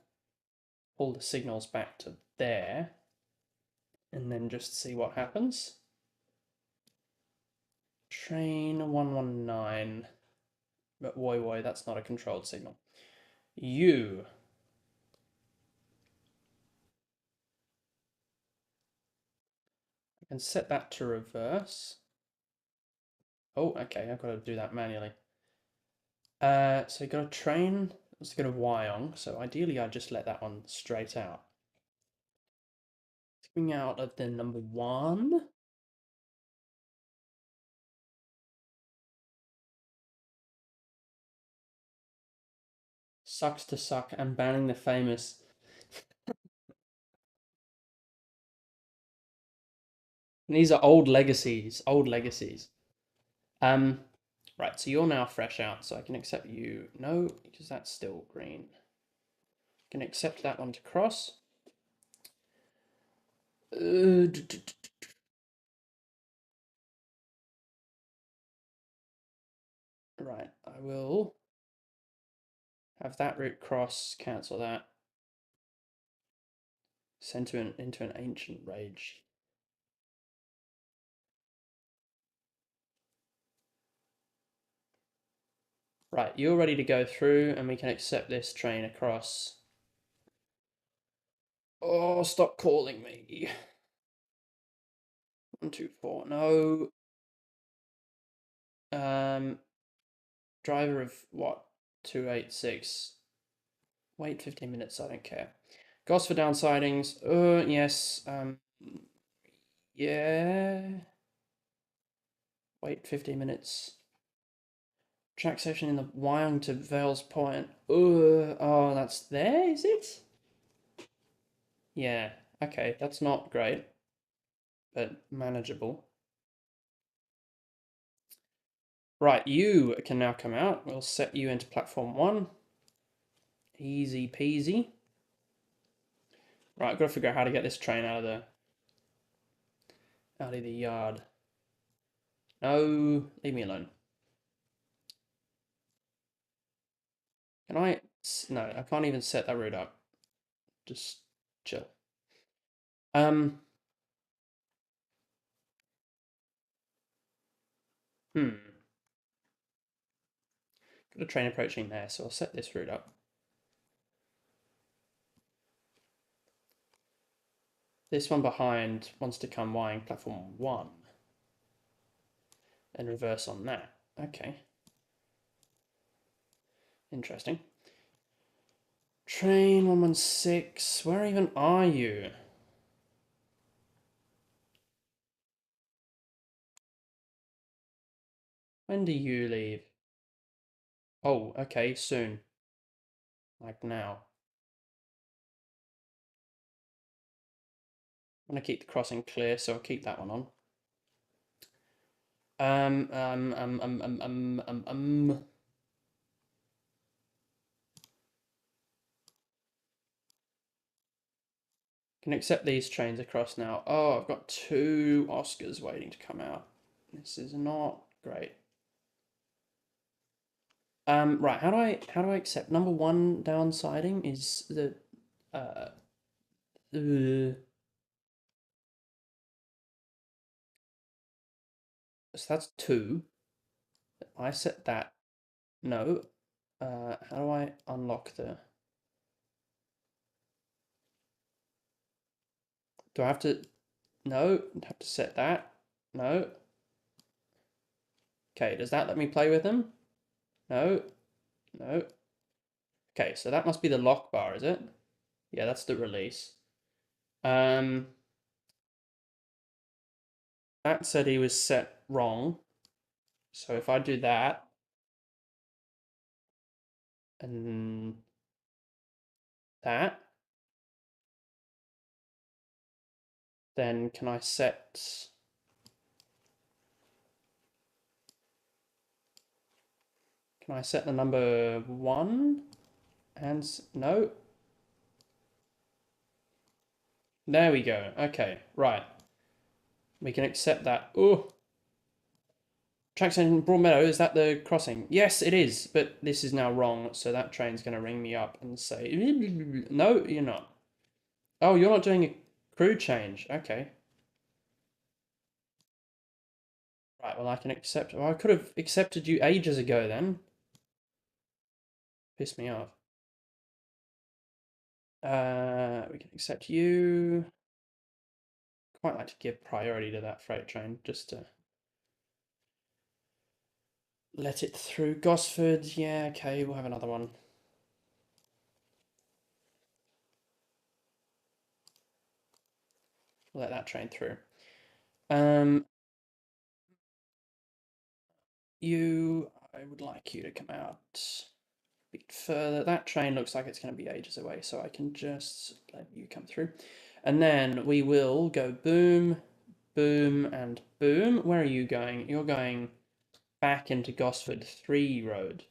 pull the signals back to there and then just see what happens. Train 119. But woi, that's not a controlled signal. You. I can set that to reverse. Oh, okay, I've got to do that manually. So you got a train. Let's go to Wyong. So ideally, I just let that one straight out. Coming out of the number 1. Sucks to suck and banning the famous. These are old legacies. Old legacies. Right, so you're now fresh out, so I can accept you. No, because that's still green. I can accept that one to cross. Right, I will have that route cross, cancel that. Send into an ancient rage. Right, you're ready to go through and we can accept this train across. Oh, stop calling me. 124, no. Driver of what? 286. Wait 15 minutes, I don't care. Gosford down sidings. Yes. Yeah. Wait 15 minutes. Track session in the Wyong to Vales Point. Oh, that's there, is it? Yeah, okay, that's not great, but manageable. Right, you can now come out. We'll set you into platform 1. Easy peasy. Right, I've got to figure out how to get this train out of the yard. No, leave me alone. Can I? No, I can't even set that route up. Just chill. Got a train approaching there, so I'll set this route up. This one behind wants to come Wying platform 1 and reverse on that. Okay. Interesting. Train 116, where even are you? When do you leave? Oh, okay, soon. Like now. I'm gonna keep the crossing clear, so I'll keep that one on. Can accept these trains across now. Oh, I've got 2 Oscars waiting to come out. This is not Great. Right, how do I accept number one downsiding is the uh, so that's 2. I set that. No. How do I unlock the? Do I have to? No, I have to set that. No. Okay, does that let me play with them? No. No. Okay, so that must be the lock bar, is it? Yeah, that's the release. That said he was set wrong. So if I do that and that, then can I set the number 1? And no. There we go. Okay, right. We can accept that. Oh, tracks in Broadmeadow, is that the crossing? Yes, it is, but this is now wrong, so that train's going to ring me up and say, no, you're not. Oh, you're not doing a crew change. Okay. Right, well, I can accept. Well, I could have accepted you ages ago then. Piss me off. We can accept you. Quite like to give priority to that freight train, just to let it through. Gosford, yeah, okay, we'll have another one. We'll let that train through. I would like you to come out a bit further. That train looks like it's going to be ages away, so I can just let you come through. And then we will go boom, boom, and boom. Where are you going? You're going back into Gosford 3 Road.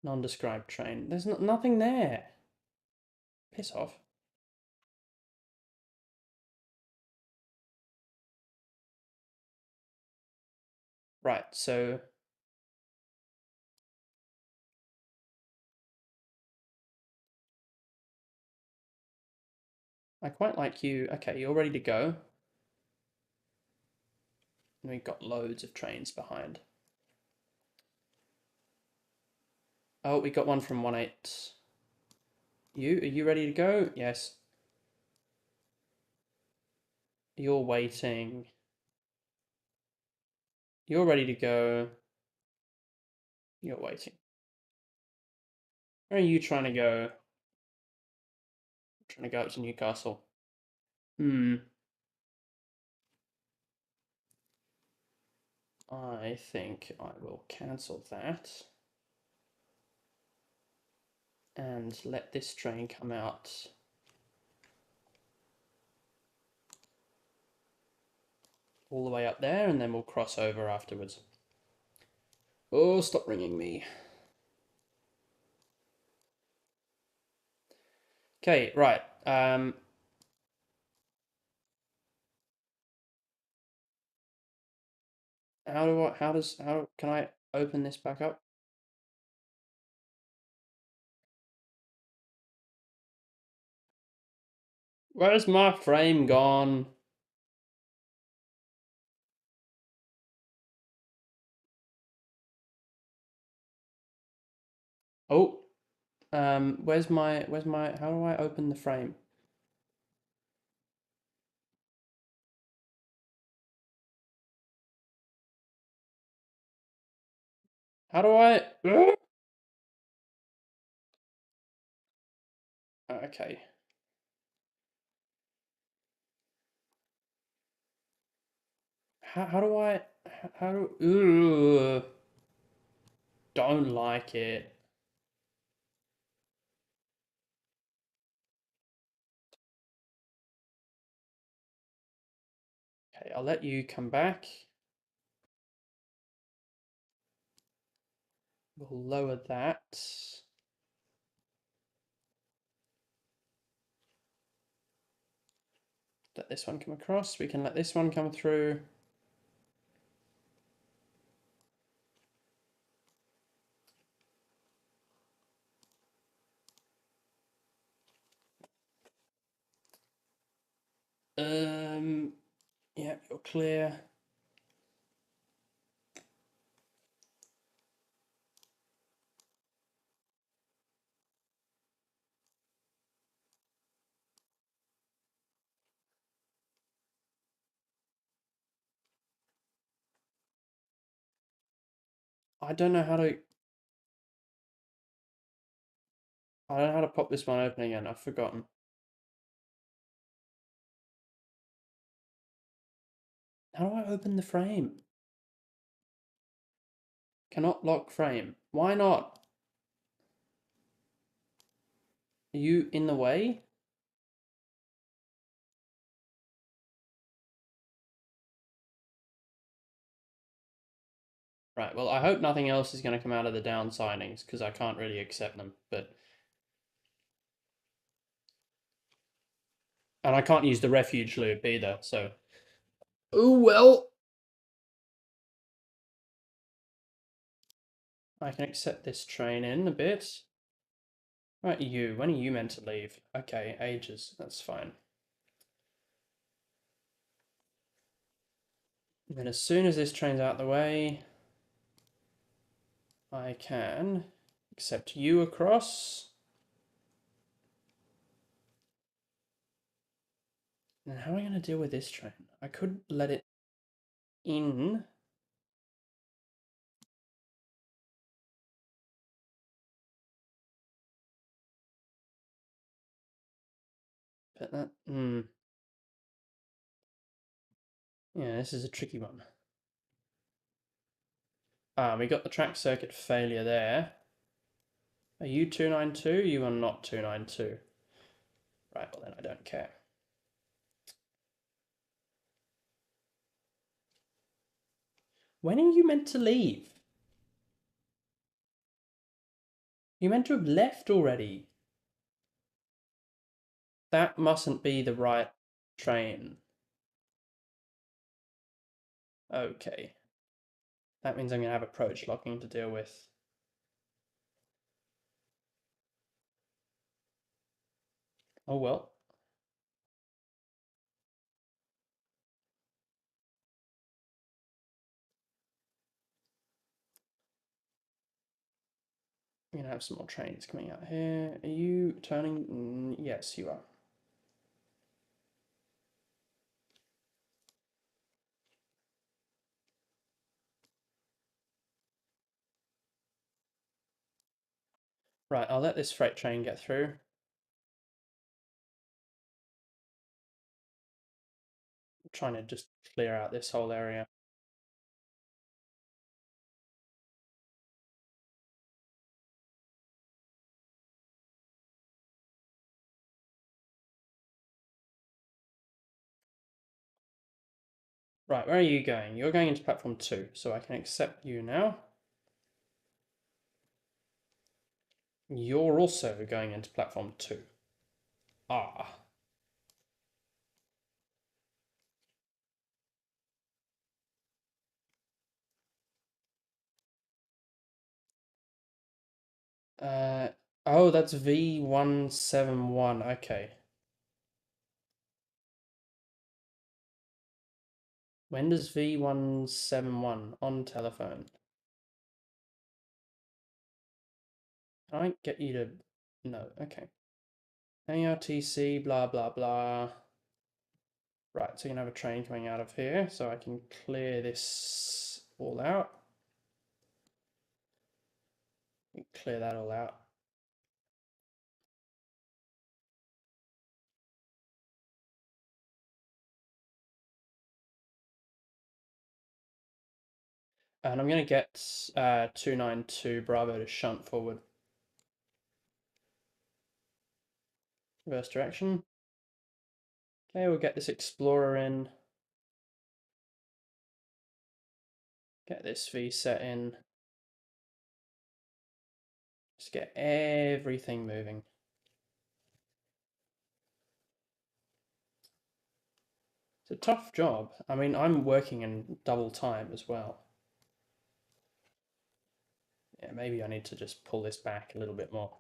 Non-described train. There's nothing there. Piss off. Right, so I quite like you. Okay, you're ready to go. And we've got loads of trains behind. Oh, we got one from 1-8. Are you ready to go? Yes. You're waiting. You're ready to go. You're waiting. Where are you trying to go? I'm trying to go up to Newcastle. I think I will cancel that and let this train come out all the way up there, and then we'll cross over afterwards. Oh, stop ringing me. Okay, right. How can I open this back up? Where's my frame gone? Oh, how do I open the frame? How do I? Okay. How do I? How do? Don't like it. Okay, I'll let you come back. We'll lower that. Let this one come across. We can let this one come through. Yeah, you're clear. I don't know how to pop this one open again. I've forgotten. How do I open the frame? Cannot lock frame. Why not? Are you in the way? Right, well, I hope nothing else is going to come out of the down signings, because I can't really accept them, but... And I can't use the refuge loop either, so... Oh, well! I can accept this train in a bit. Right, you. When are you meant to leave? Okay, ages. That's fine. And then as soon as this train's out the way, I can accept you across. And how am I going to deal with this train? I could let it in. But that... Yeah, this is a tricky one. We got the track circuit failure there. Are you 292? You are not 292. Right, well then I don't care. When are you meant to leave? You meant to have left already. That mustn't be the right train. Okay. That means I'm going to have approach locking to deal with. Oh well. We're going to have some more trains coming out here. Are you turning? Yes, you are. Right, I'll let this freight train get through. I'm trying to just clear out this whole area. Right, where are you going? You're going into platform 2, so I can accept you now. You're also going into platform 2. Ah. Oh, that's V171. Okay. When does V171 on telephone? Can I get you to... No, okay. ARTC, blah, blah, blah. Right, so you can have a train coming out of here, so I can clear this all out. Clear that all out. And I'm going to get 292 Bravo to shunt forward. Reverse direction. Okay, we'll get this Explorer in. Get this V set in. Just get everything moving. It's a tough job. I mean, I'm working in double time as well. Yeah, maybe I need to just pull this back a little bit more.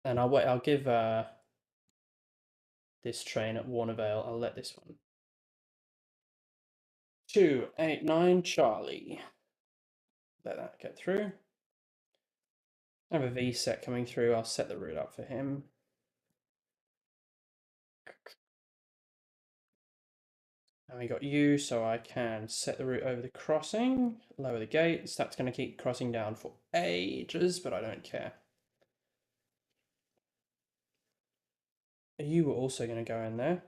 And I'll wait. I'll give this train at Warnervale. I'll let this one. 289 Charlie. Let that get through. I have a V set coming through. I'll set the route up for him. And we got you, so I can set the route over the crossing, lower the gates. That's going to keep crossing down for ages, but I don't care. You were also going to go in there.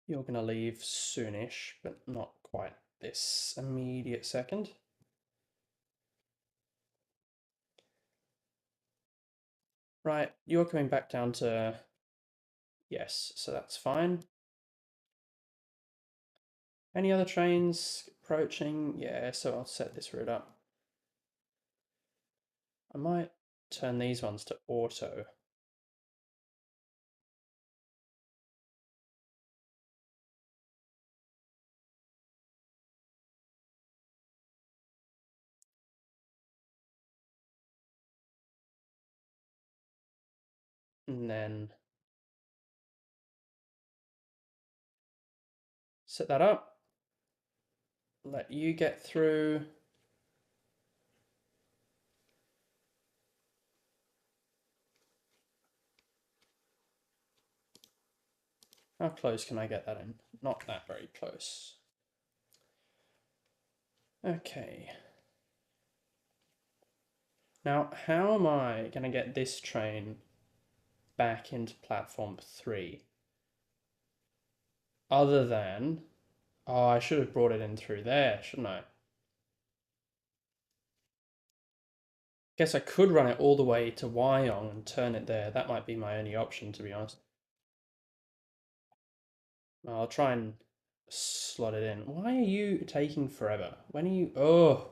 You're going to leave soonish, but not quite this immediate second. Right, you're coming back down to... Yes, so that's fine. Any other trains approaching? Yeah, so I'll set this route up. I might turn these ones to auto. And then set that up. Let you get through. How close can I get that in? Not that very close. Okay. Now, how am I going to get this train back into platform 3? Other than... Oh, I should have brought it in through there, shouldn't I? Guess I could run it all the way to Wyong and turn it there. That might be my only option, to be honest. I'll try and slot it in. Why are you taking forever? When are you... Oh!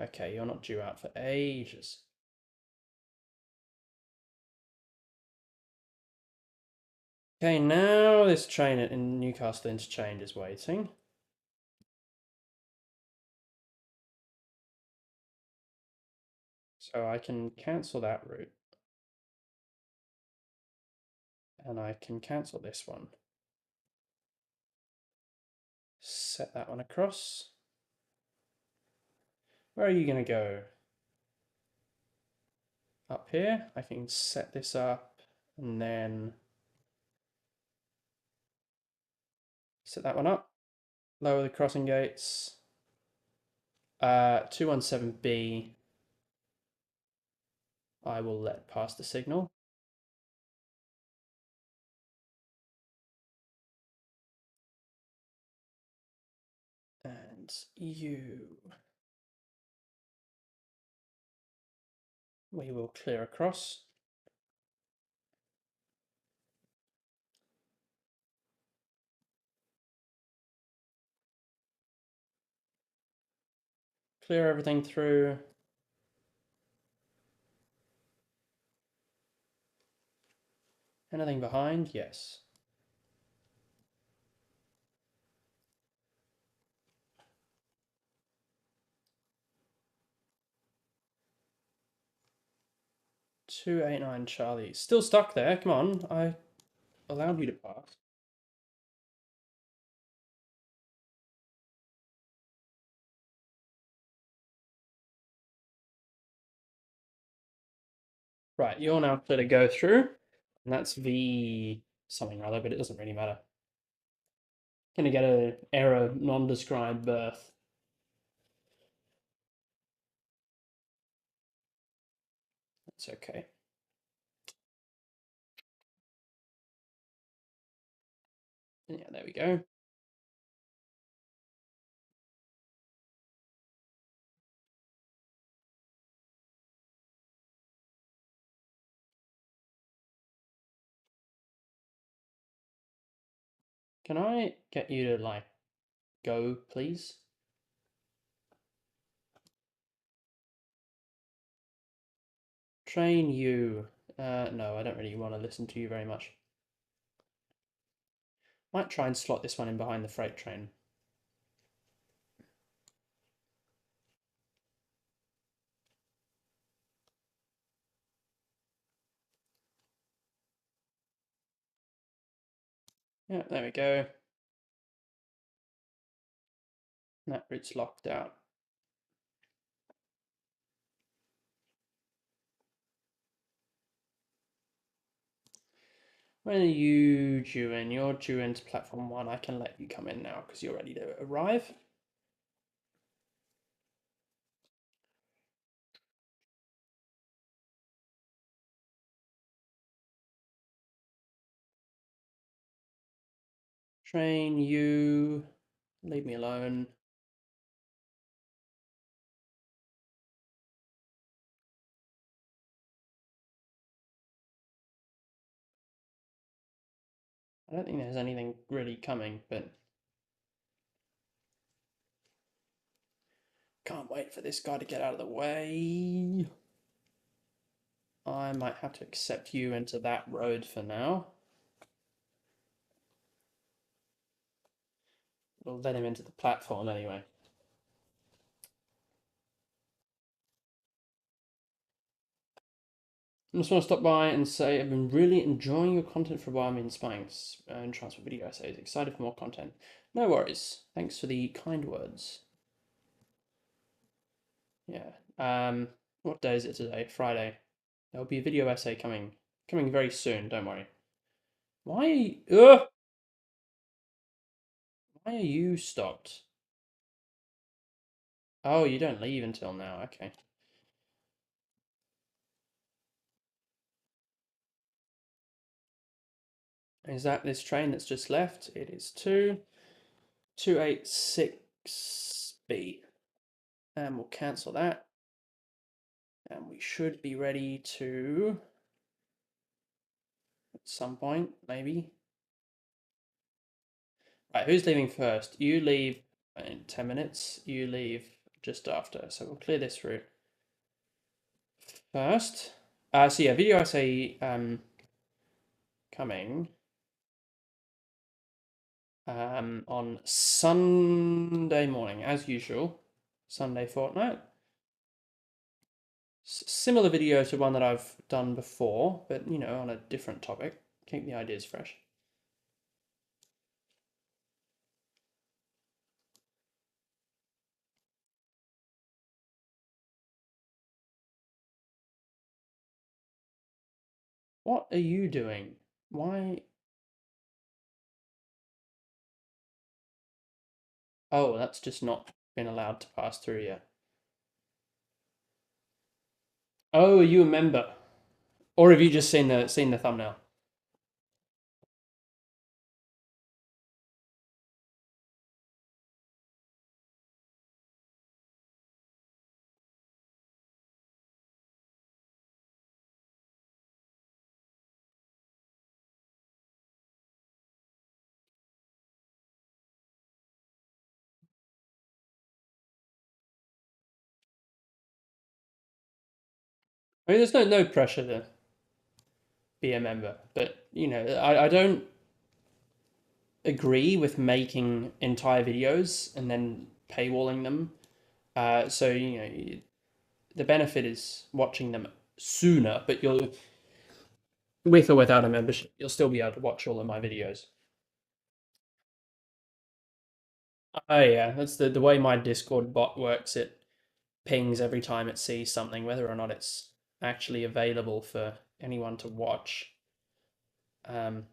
Okay, you're not due out for ages. Okay, now this train in Newcastle Interchange is waiting. So I can cancel that route. And I can cancel this one. Set that one across. Where are you going to go? Up here. I can set this up and then set that one up. Lower the crossing gates. 217B. I will let pass the signal. And you. We will clear across. Clear everything through. Anything behind? Yes. "289 Charlie." Still stuck there. Come on. I allowed you to pass. Right, you're now clear to go through. And that's V something or other, but it doesn't really matter. Gonna get an error non-described berth. That's okay. Yeah, there we go. Can I get you to, like, go, please? Train you. No, I don't really want to listen to you very much. Might try and slot this one in behind the freight train. Yeah, there we go. That route's locked out. When are you due in? You're due into platform 1. I can let you come in now because you're ready to arrive. Train you. Leave me alone. I don't think there's anything really coming, but can't wait for this guy to get out of the way. I might have to accept you into that road for now. We'll let him into the platform anyway. I just want to stop by and say I've been really enjoying your content for a while. I'm inspiring and transfer video essays. Excited for more content. No worries. Thanks for the kind words. Yeah. What day is it today? Friday. There'll be a video essay coming very soon. Don't worry. Why? Why are you stopped? Oh, you don't leave until now. Okay. Is that this train that's just left? It is 286B. And we'll cancel that. And we should be ready to, at some point, maybe. Right, who's leaving first? You leave in 10 minutes. You leave just after. So we'll clear this route first. So yeah, video essay coming on Sunday morning, as usual. Sunday fortnight. Similar video to one that I've done before, but you know, on a different topic. Keep the ideas fresh. What are you doing? Why? Oh, that's just not been allowed to pass through yet. Oh, are you a member? Or have you just seen the thumbnail? I mean, there's no pressure to be a member, but you know, I don't agree with making entire videos and then paywalling them. So you know, the benefit is watching them sooner, but you'll, with or without a membership, you'll still be able to watch all of my videos. Oh yeah, that's the way my Discord bot works. It pings every time it sees something, whether or not it's actually available for anyone to watch. Which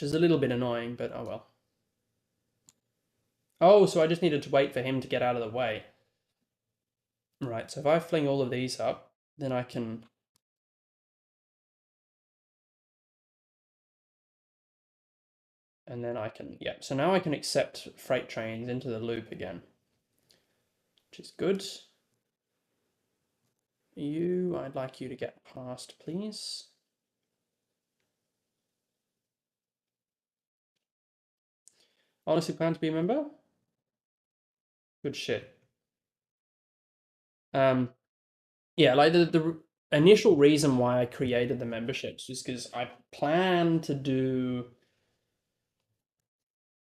is a little bit annoying, but oh well. Oh, so I just needed to wait for him to get out of the way. Right, so if I fling all of these up, then I can... And then I can... Yeah, so now I can accept freight trains into the loop again. Which is good. I'd like you to get past, please. Honestly plan to be a member? Good shit. Yeah, like initial reason why I created the memberships was because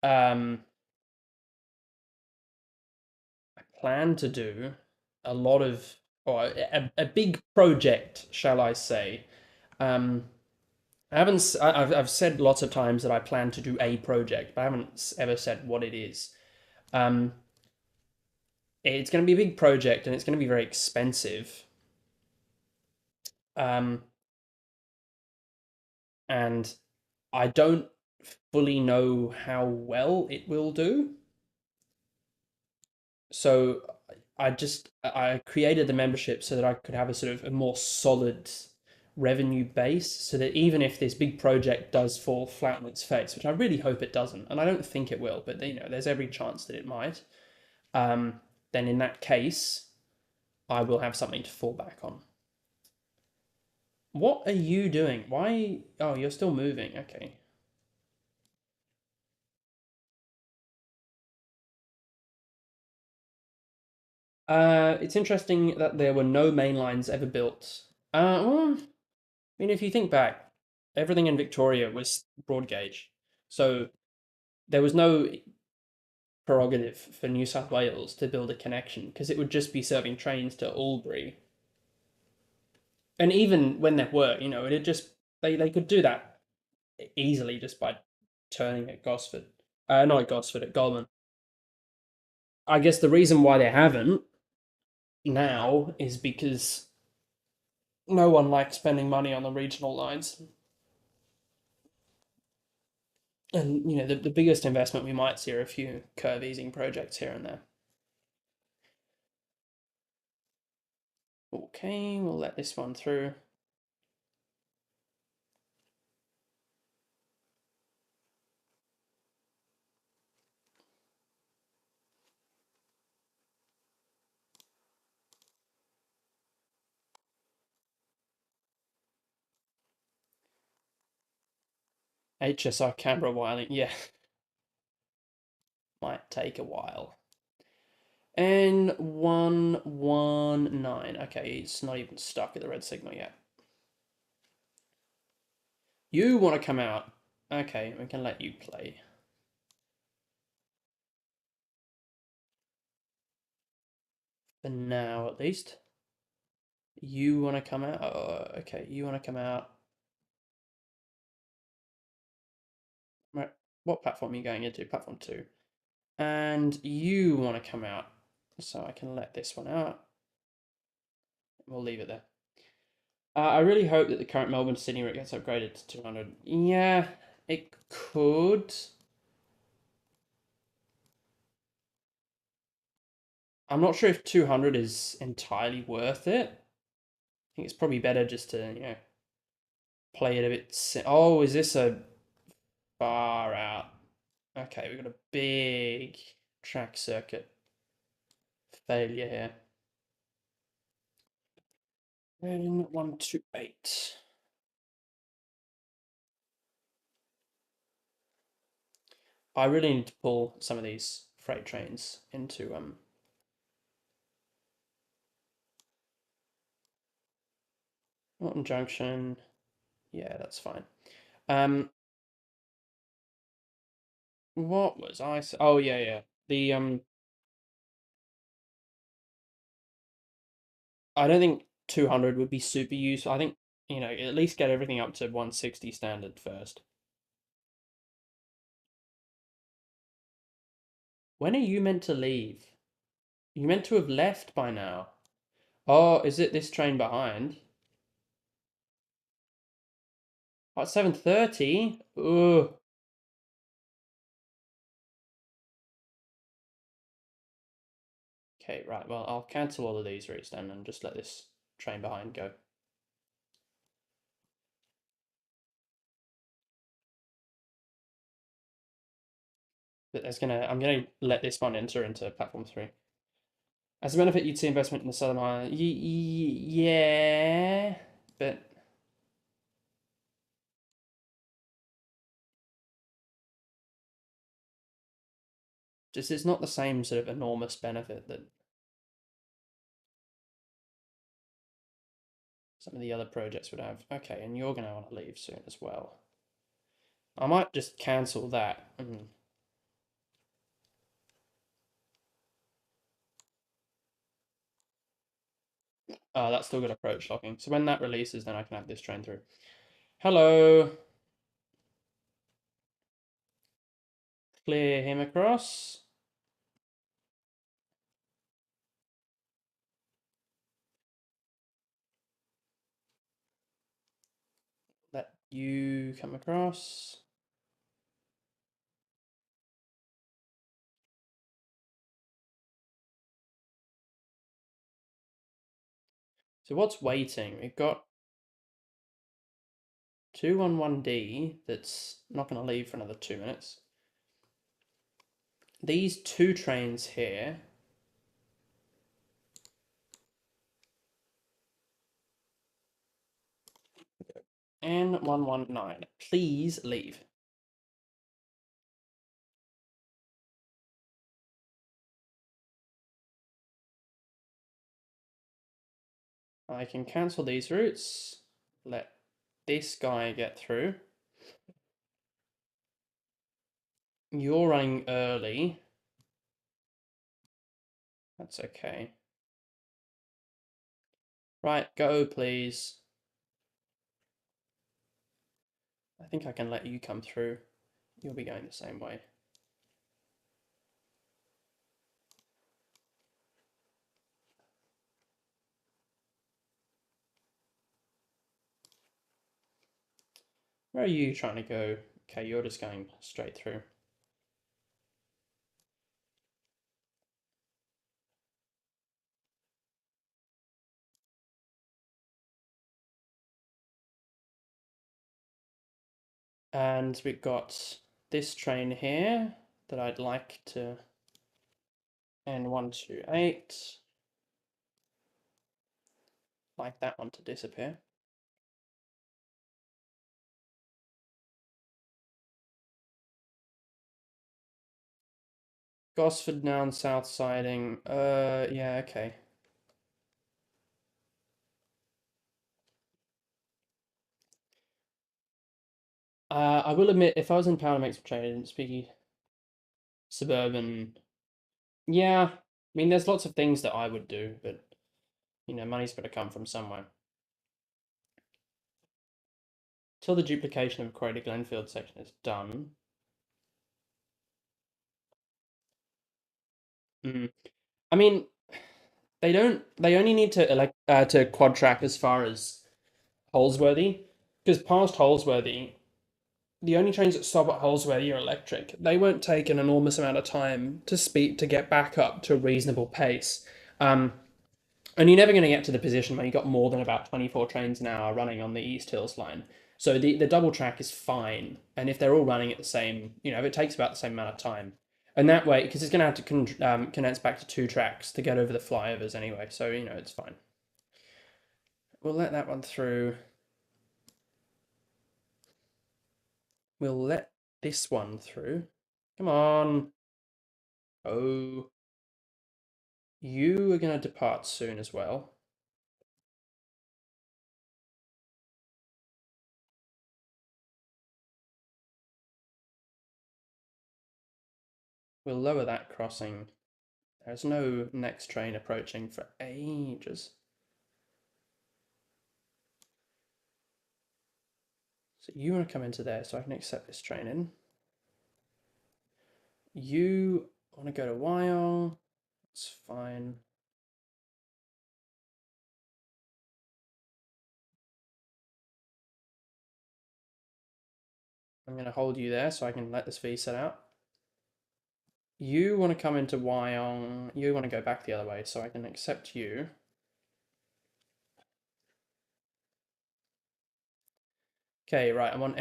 um I plan to do a lot of or a big project, shall I say. Um, I haven't. I've said lots of times that I plan to do a project, but I haven't ever said what it is. Um, it's going to be a big project, and it's going to be very expensive. Um, and I don't fully know how well it will do. So I created the membership so that I could have a sort of a more solid revenue base, so that even if this big project does fall flat on its face, which I really hope it doesn't, and I don't think it will, but there's every chance that it might. Um, then in that case, I will have something to fall back on. What are you doing? Why? Oh, you're still moving. Okay. It's interesting that there were no main lines ever built. Well, I mean, if you think back, everything in Victoria was broad gauge, so there was no prerogative for New South Wales to build a connection because it would just be serving trains to Albury. And even when there were, it just they could do that easily just by turning at Gosford. Not at Gosford, at Goulburn. I guess the reason why they haven't now is because no one likes spending money on the regional lines. And the biggest investment we might see are a few curve easing projects here and there. Okay, we'll let this one through. HSR Canberra Whiling, yeah, might take a while. And 119. Okay, it's not even stuck at the red signal yet. You want to come out. Okay, we can let you play. For now, at least. You want to come out? Oh, okay, you want to come out. Right, what platform are you going into? Platform 2. And you want to come out. So I can let this one out. We'll leave it there. I really hope that the current Melbourne Sydney route gets upgraded to 200. Yeah, it could. I'm not sure if 200 is entirely worth it. I think it's probably better just to, play it a bit. Oh, is this a far out? Okay, we've got a big track circuit failure here. And 128. I really need to pull some of these freight trains into Norton Junction. Yeah, that's fine. Um, what was I? Oh yeah, yeah. The I don't think 200 would be super useful. I think at least get everything up to 160 standard first. When are you meant to leave? You meant to have left by now. Oh, is it this train behind? Oh, it's 7:30. Ugh. Okay, right. Well, I'll cancel all of these routes then and just let this train behind go. But I'm gonna let this one enter into platform 3. As a benefit, you'd see investment in the Southern Island. Yeah, but just it's not the same sort of enormous benefit that. some of the other projects would have. Okay, and you're going to want to leave soon as well. I might just cancel that. Oh, that's still got approach locking. So when that releases, then I can have this train through. Hello. Clear him across. Let you come across. So what's waiting? We've got 211D that's not going to leave for another 2 minutes. These two trains here. N119, please leave. I can cancel these routes. Let this guy get through. You're running early. That's okay. Right, go please. I think I can let you come through. You'll be going the same way. Where are you trying to go? Okay, you're just going straight through. And we've got this train here that I'd like to N128. Like that one to disappear. Gosford Noun South Siding. Yeah, okay. I will admit, if I was in Power to make some changes, speaking suburban, yeah. I mean, there's lots of things that I would do, but you know, money's got to come from somewhere. Till the duplication of Quarry to Glenfield section is done. I mean, they don't. They only need to to quad track as far as Holsworthy, because past Holsworthy, the only trains that stop at Holsworthy are electric. They won't take an enormous amount of time to speed to get back up to a reasonable pace. And you're never going to get to the position where you got more than about 24 trains an hour running on the East Hills line. So the double track is fine. And if they're all running at the same, you know, if it takes about the same amount of time. And that way, because it's going to have to condense back to two tracks to get over the flyovers anyway. So, you know, it's fine. We'll let that one through. We'll let this one through. Come on. Oh. You are going to depart soon as well. We'll lower that crossing. There's no next train approaching for ages. So you want to come into there so I can accept this train in. You want to go to Wyong. That's fine. I'm going to hold you there so I can let this V set out. You want to come into Wyong. You want to go back the other way so I can accept you. Okay, right. I'm on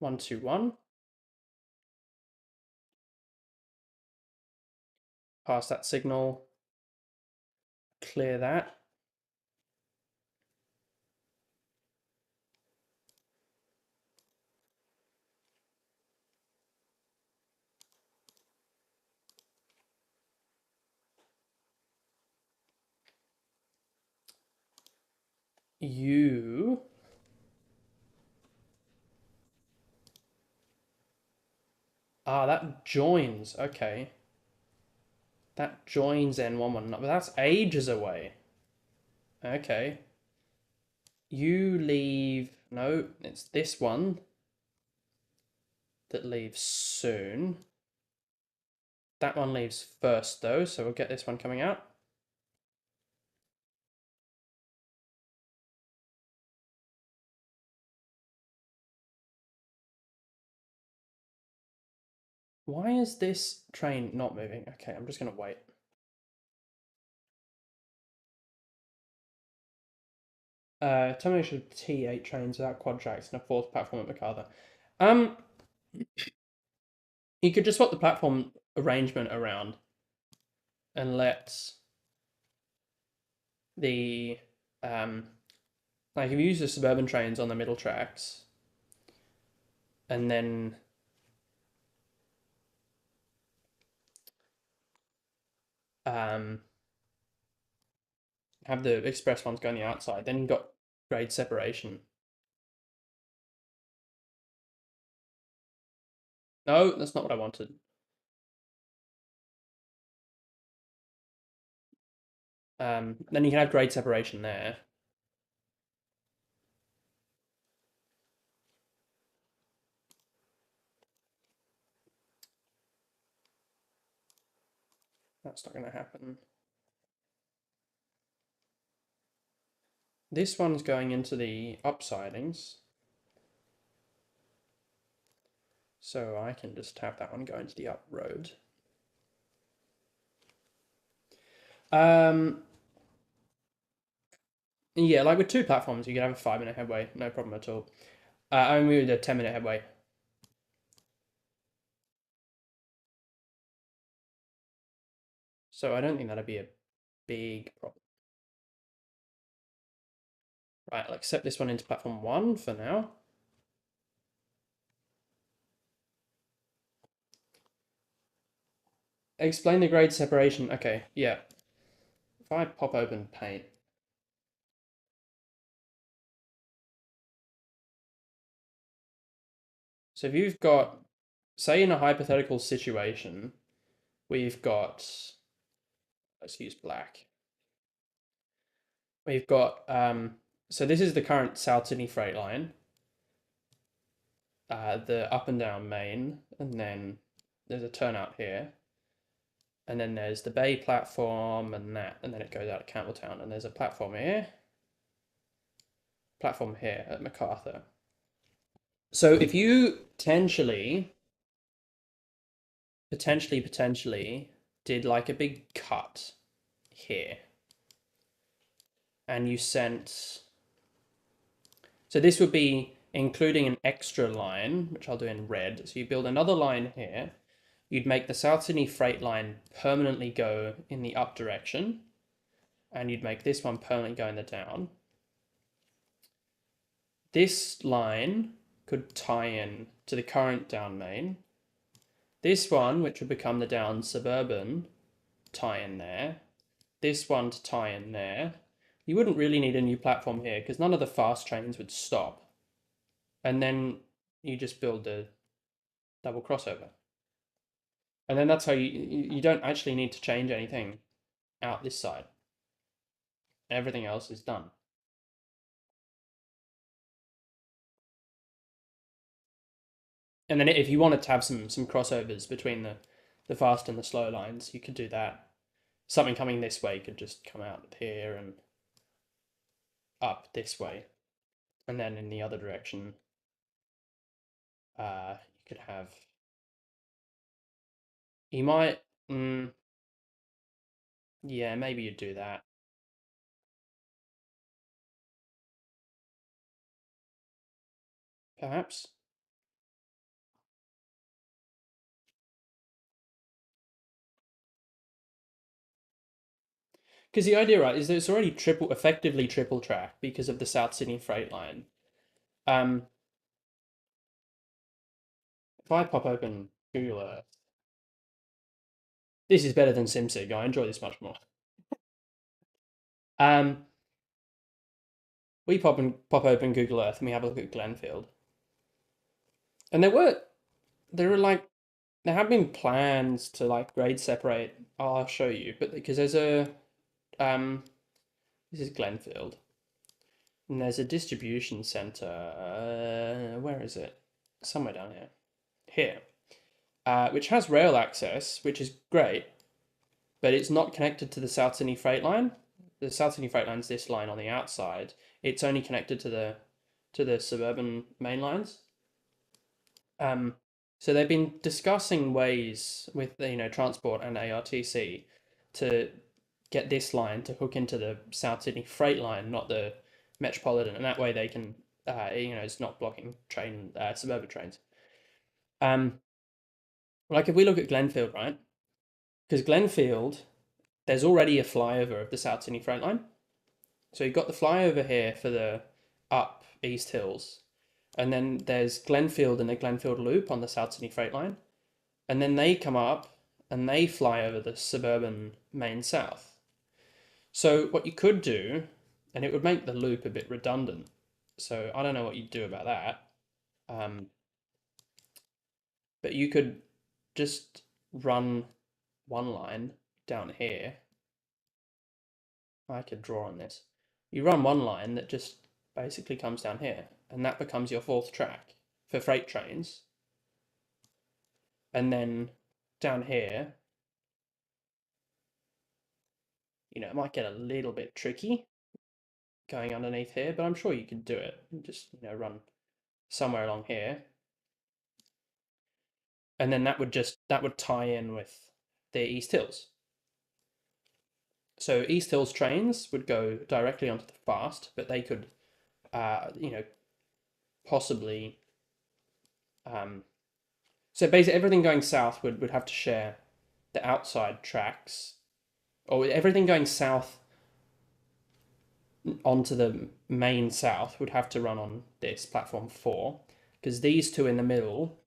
N121. Pass that signal. Clear that. you that joins. Okay. That joins N11, but that's ages away. Okay. You leave. No, it's this one that leaves soon. That one leaves first, though, so we'll get this one coming out. Why is this train not moving? Okay, I'm just going to wait. Termination of T8 trains without quad tracks and a fourth platform at Macarthur. Um, you could just swap the platform arrangement around and let the like if you use the suburban trains on the middle tracks and then have the express ones go on the outside, then you've got grade separation. No, that's not what I wanted. Then you can have grade separation there. That's not going to happen. This one's going into the upsidings. So I can just have that one go into the up road. Yeah, like with two platforms, you could have a 5-minute headway, no problem at all. I mean, with a 10-minute headway. So I don't think that'd be a big problem. Right, I'll accept this one into platform 1 for now. Explain the grade separation. Okay, yeah. If I pop open paint. So if you've got, say in a hypothetical situation, we've got, let's use black. We've got, so this is the current South Sydney Freight Line, the up and down main, and then there's a turnout here. And then there's the Bay platform and that, and then it goes out of Campbelltown. And there's a platform here at Macarthur. So if you potentially did like a big cut here, and you sent, so this would be including an extra line, which I'll do in red. So you build another line here. You'd make the South Sydney Freight Line permanently go in the up direction, and you'd make this one permanently go in the down. This line could tie in to the current down main. This one, which would become the down suburban, tie in there. This one to tie in there. You wouldn't really need a new platform here because none of the fast trains would stop. And then you just build the double crossover. And then that's how you don't actually need to change anything out this side. Everything else is done. And then if you wanted to have some crossovers between the fast and the slow lines, you could do that. Something coming this way could just come out here and up this way. And then in the other direction, you could have, you might, yeah, maybe you'd do that. Perhaps. Because the idea, right, is that it's already effectively triple track because of the South Sydney Freight Line. If I pop open Google Earth, this is better than SimSig. I enjoy this much more. we pop open Google Earth and we have a look at Glenfield, and there were like there have been plans to like grade separate. I'll show you, but because there's a um this is Glenfield, and there's a distribution center. Where is it? Somewhere down here. Here, which has rail access, which is great, but it's not connected to the South Sydney Freight Line. The South Sydney Freight Line is this line on the outside. It's only connected to the suburban main lines. Um, so they've been discussing ways with transport and ARTC to get this line to hook into the South Sydney Freight Line, not the Metropolitan, and that way they can it's not blocking suburban trains. Like if we look at Glenfield, right? Because Glenfield, there's already a flyover of the South Sydney Freight Line. So you've got the flyover here for the up East Hills, and then there's Glenfield and the Glenfield Loop on the South Sydney Freight Line, and then they come up and they fly over the suburban main south. So what you could do, and it would make the loop a bit redundant. So I don't know what you'd do about that. But you could just run one line down here. I could draw on this. You run one line that just basically comes down here, and that becomes your fourth track for freight trains. And then down here, it might get a little bit tricky going underneath here, but I'm sure you could do it. Just, run somewhere along here. And then that would tie in with the East Hills. So East Hills trains would go directly onto the fast, but they could, possibly. So basically, everything going south would have to share the outside tracks, or everything going south onto the main south would have to run on this platform 4, because these two in the middle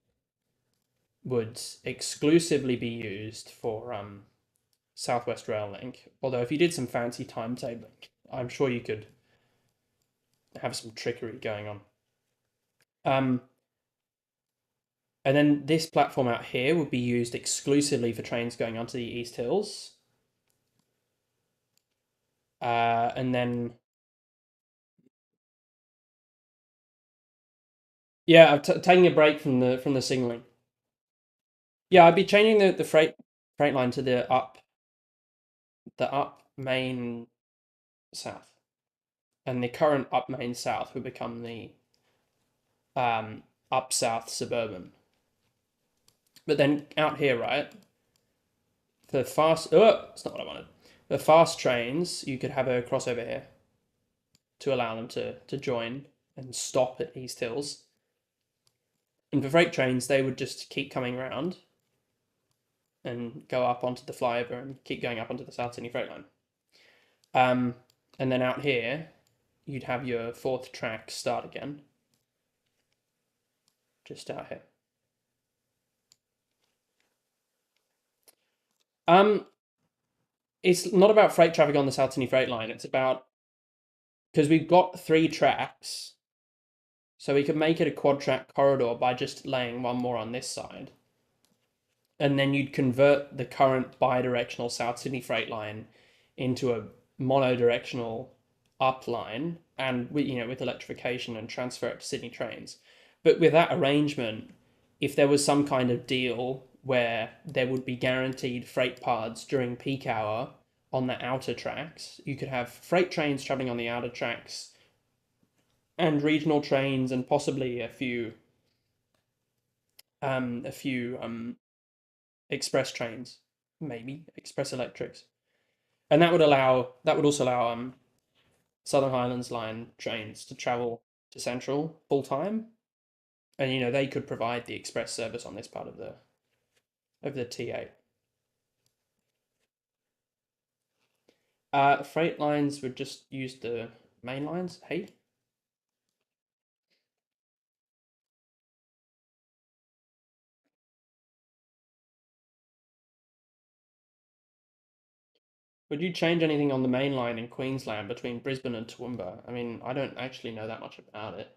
would exclusively be used for Southwest Rail Link. Although if you did some fancy timetabling, I'm sure you could have some trickery going on. And then this platform out here would be used exclusively for trains going onto the East Hills. And then yeah, I'm taking a break from the signaling. Yeah, I'd be changing the freight line to the up main south, and the current up main south would become the up south suburban. But then out here, right, for fast, it's not what I wanted. The fast trains, you could have a crossover here to allow them to join and stop at East Hills. And for freight trains, they would just keep coming around and go up onto the flyover and keep going up onto the South Sydney Freight Line. And then out here, you'd have your fourth track start again, just out here. It's not about freight traffic on the South Sydney Freight Line. It's about, because we've got 3 tracks, so we could make it a quad track corridor by just laying one more on this side. And then you'd convert the current bi-directional South Sydney Freight Line into a monodirectional up line, and with electrification, and transfer it to Sydney trains. But with that arrangement, if there was some kind of deal where there would be guaranteed freight paths during peak hour on the outer tracks, you could have freight trains traveling on the outer tracks and regional trains, and possibly a few express trains, maybe express electrics, and that would also allow Southern Highlands Line trains to travel to Central full time, and they could provide the express service on this part of the T8. Freight lines would just use the main lines. Hey, Would you change anything on the main line in Queensland between Brisbane and Toowoomba? I mean, I don't actually know that much about it,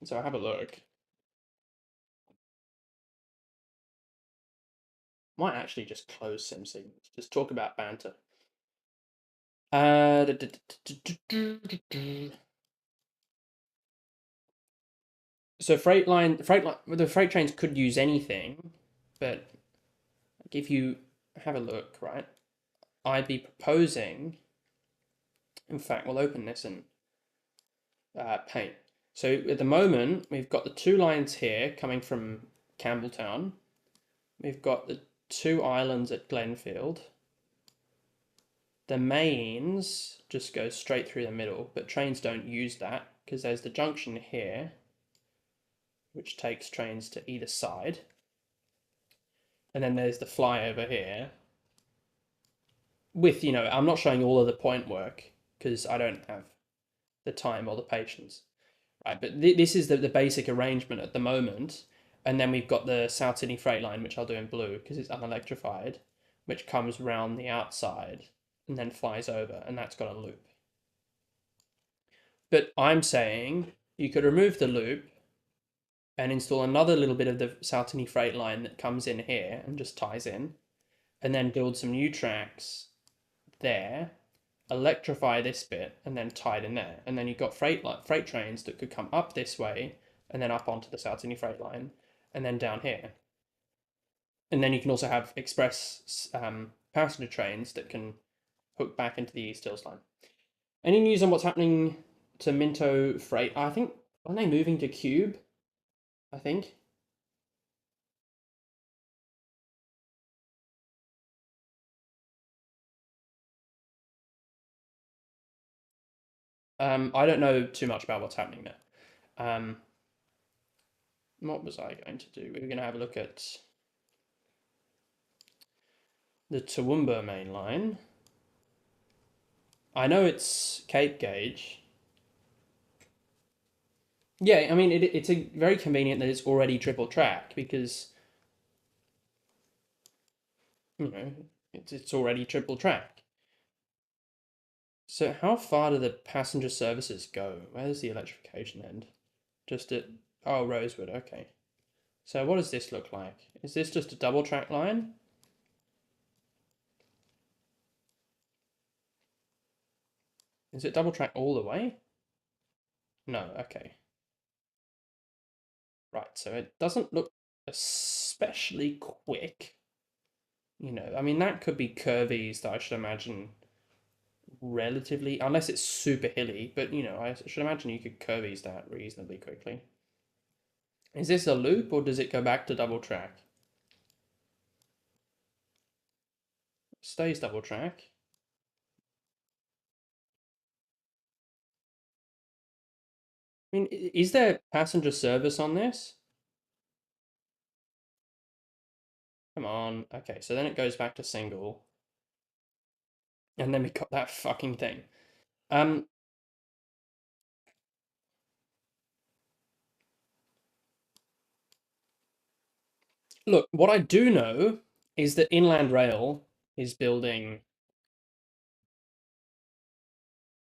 so have a look. Might actually just close SimSig. Just talk about banter. Uh, so the freight trains could use anything, but if you have a look, right, I'd be proposing. In fact, we'll open this and paint. So at the moment, we've got the two lines here coming from Campbelltown. We've got the two islands at Glenfield. The mains just go straight through the middle, but trains don't use that because there's the junction here, which takes trains to either side. And then there's the flyover here with, I'm not showing all of the point work because I don't have the time or the patience. Right, but this is the basic arrangement at the moment. And then we've got the South Sydney Freight Line, which I'll do in blue because it's unelectrified, which comes round the outside and then flies over, and that's got a loop. But I'm saying you could remove the loop and install another little bit of the South Sydney Freight Line that comes in here and just ties in, and then build some new tracks there, electrify this bit, and then tie it in there. And then you've got freight trains that could come up this way and then up onto the South Sydney Freight Line, and then down here. And then you can also have express passenger trains that can hook back into the East Hills Line. Any news on what's happening to Minto Freight? I think, aren't they moving to Cube? I think. I don't know too much about what's happening there. What was I going to do? We were going to have a look at the Toowoomba main line. I know it's Cape Gauge. Yeah, I mean, it's a very convenient that it's already triple track because, it's already triple track. So how far do the passenger services go? Where does the electrification end? Just at, oh, Rosewood, okay. So what does this look like? Is this just a double track line? Is it double track all the way? No, okay. Right, so it doesn't look especially quick. I mean, that could be curvies that I should imagine relatively, unless it's super hilly, but I should imagine you could curvies that reasonably quickly. Is this a loop or does it go back to double track? Stays double track. I mean, is there passenger service on this? Come on. Okay, so then it goes back to single. And then we got that fucking thing. Um, Look, what I do know is that Inland Rail is building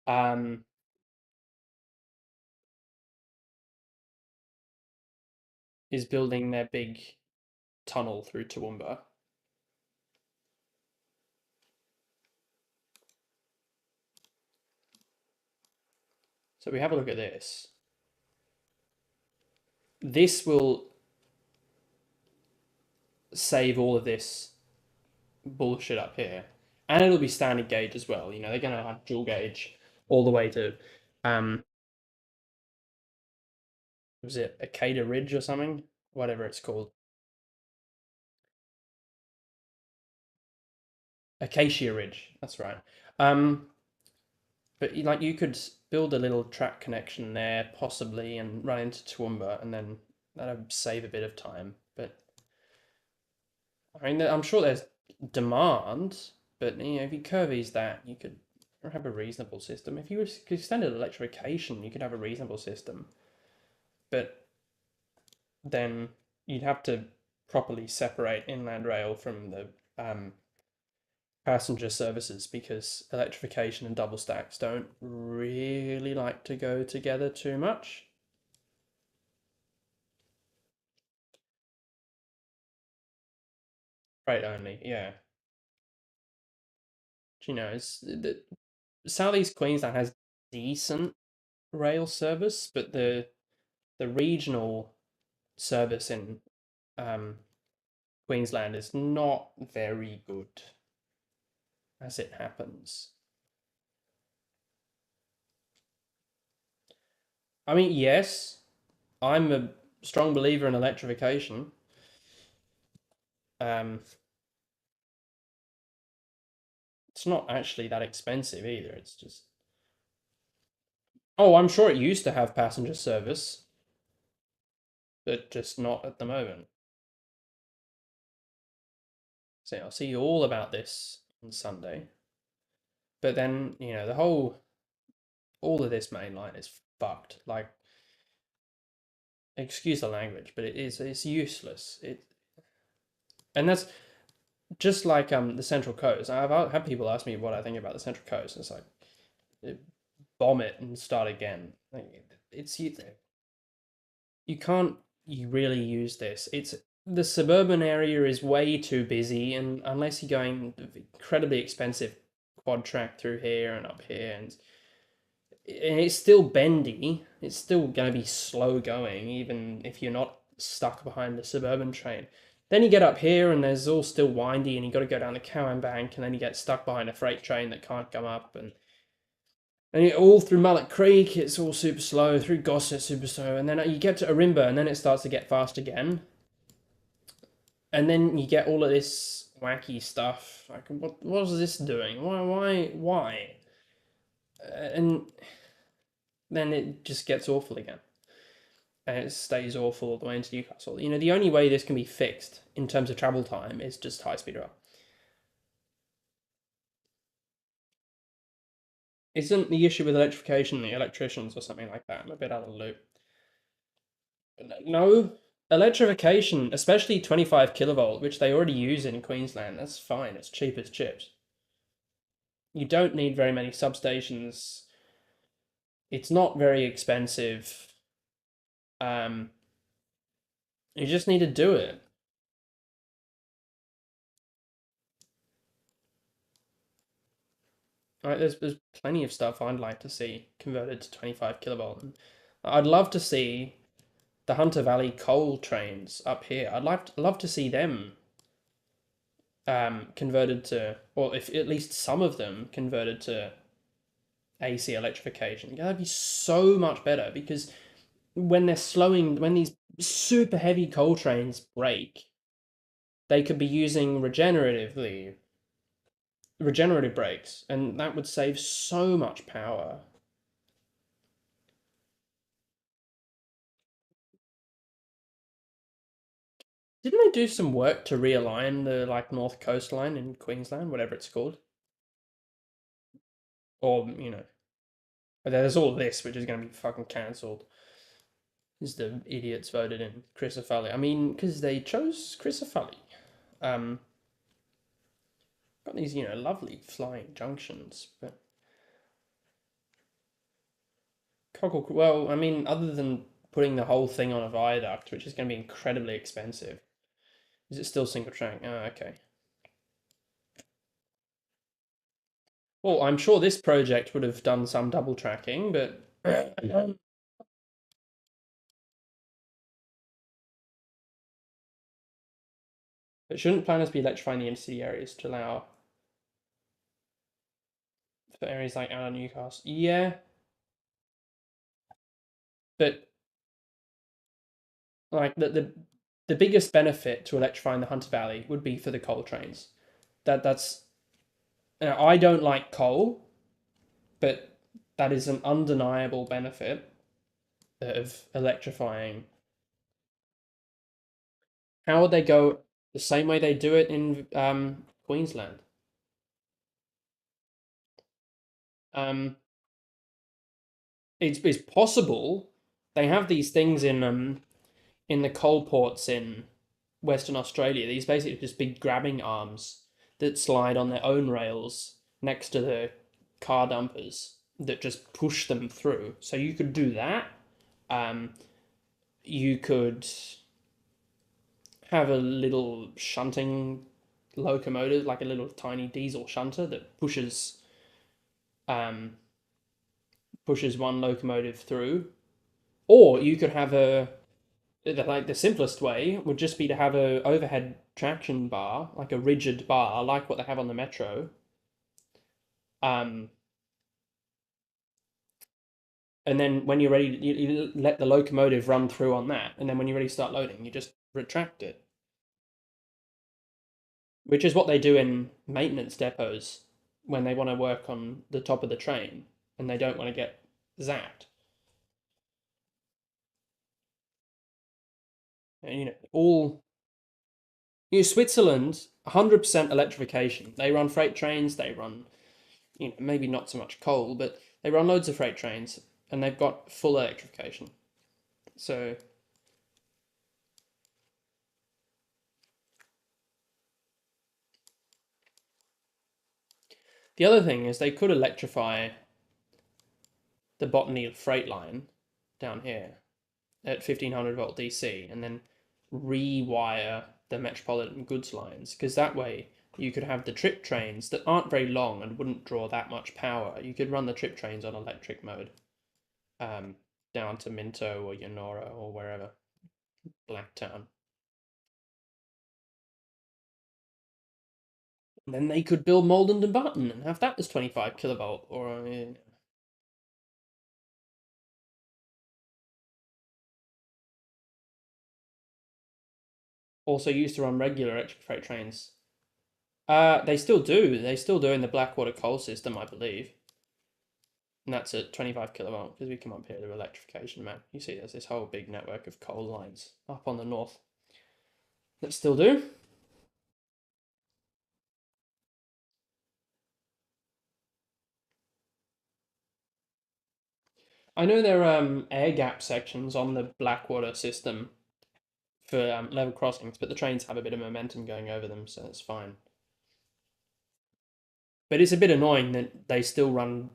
um their big tunnel through Toowoomba. So we have a look at this. This will save all of this bullshit up here. And it'll be standard gauge as well. They're gonna have dual gauge all the way to was it Acada Ridge or something? Whatever it's called. Acacia Ridge, that's right. But you could build a little track connection there, possibly, and run into Toowoomba, and then that'd save a bit of time. But I mean, I'm sure there's demand, but if you curvies that, you could have a reasonable system. If you extended electrification, you could have a reasonable system. But then you'd have to properly separate inland rail from the passenger services because electrification and double stacks don't really like to go together too much. Freight only, yeah. You know, it's the Southeast Queensland has decent rail service, but the regional service in um, Queensland is not very good, as it happens. I mean, yes, I'm a strong believer in electrification. Um, it's not actually that expensive either. It's just, oh, I'm sure it used to have passenger service, but just not at the moment. So I'll see you all about this on Sunday. But then, you know, all of this main line is fucked. Like, excuse the language, but it's useless. And that's just like the Central Coast. I've had people ask me what I think about the Central Coast. And it's like, bomb it and start again. Like, it's you can't you really use this. It's the suburban area is way too busy, and unless you're going incredibly expensive quad track through here and up here, and it's still bendy. It's still going to be slow going, even if you're not stuck behind the suburban train. Then you get up here, and there's all still windy, and you got to go down the Cowan Bank, and then you get stuck behind a freight train that can't come up, and all through Mullet Creek, it's all super slow. Through Goss, super slow. And then you get to Arimba, and then it starts to get fast again. And then you get all of this wacky stuff. Like, what is this doing? Why? And then it just gets awful again. And it stays awful all the way into Newcastle. You know, the only way this can be fixed in terms of travel time is just high speed rail. Isn't the issue with electrification the electricians or something like that? I'm a bit out of the loop. No, electrification, especially 25 kilovolt, which they already use in Queensland, that's fine. It's cheap as chips. You don't need very many substations. It's not very expensive. Um, you just need to do it. Right, there's plenty of stuff I'd like to see converted to 25 kilovolt. And I'd love to see the Hunter Valley coal trains up here. Love to see them converted to, or if at least some of them converted to AC electrification. That'd be so much better because when when these super heavy coal trains break, they could be using regenerative brakes, and that would save so much power. Didn't they do some work to realign the like North Coastline in Queensland, whatever it's called? Or, you know, there's all this which is going to be fucking cancelled. Is the idiots voted in Chrysophaly. I mean, because they chose Chrysophaly. Um, got these, you know, lovely flying junctions, but Cockle. Well, I mean, other than putting the whole thing on a viaduct, which is going to be incredibly expensive, is it still single track? Oh, okay. Well, I'm sure this project would have done some double tracking, but but shouldn't planners be electrifying the intercity areas to allow for areas like out of Newcastle? Yeah, but like the biggest benefit to electrifying the Hunter Valley would be for the coal trains. That's I don't like coal, but that is an undeniable benefit of electrifying. How would they go the same way they do it in Queensland? Um, it's possible. They have these things in the coal ports in Western Australia. These basically just big grabbing arms that slide on their own rails next to the car dumpers that just push them through. So you could do that. You could have a little shunting locomotive, like a little tiny diesel shunter that um, pushes one locomotive through. Or you could have like the simplest way would just be to have a overhead traction bar, like a rigid bar, like what they have on the metro. Um, and then when you're ready, you let the locomotive run through on that, and then when you're ready to start loading, you just retract it, which is what they do in maintenance depots when they want to work on the top of the train and they don't want to get zapped. And, Switzerland, 100% electrification. They run freight trains. They run, maybe not so much coal, but they run loads of freight trains, and they've got full electrification. So the other thing is they could electrify the Botany freight line down here at 1500-volt DC and then rewire the metropolitan goods lines, because that way you could have the trip trains that aren't very long and wouldn't draw that much power. You could run the trip trains on electric mode down to Minto or Yonora or wherever, Blacktown. And then they could build Malden and Barton and have that as 25 kilovolt or also used to run regular electric freight trains. They still do. They still do in the Blackwater coal system, I believe. And that's at 25 kilovolt, because we come up here to electrification map. You see there's this whole big network of coal lines up on the north that still do. I know there are air gap sections on the Blackwater system for level crossings, but the trains have a bit of momentum going over them, so it's fine. But it's a bit annoying that they still run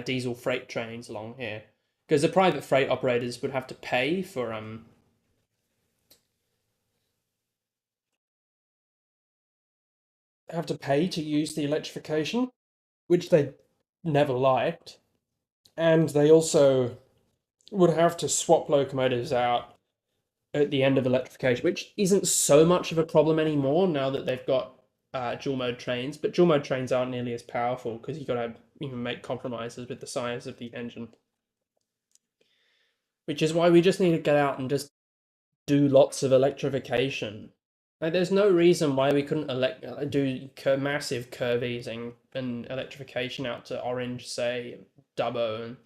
diesel freight trains along here, because the private freight operators would have to pay for have to pay to use the electrification, which they never liked, and they also would have to swap locomotives out at the end of electrification, which isn't so much of a problem anymore now that they've got dual mode trains. But dual mode trains aren't nearly as powerful because you've got to make compromises with the size of the engine, which is why we just need to get out and just do lots of electrification. Like, there's no reason why we couldn't do massive curve easing and electrification out to Orange, say, Dubbo, and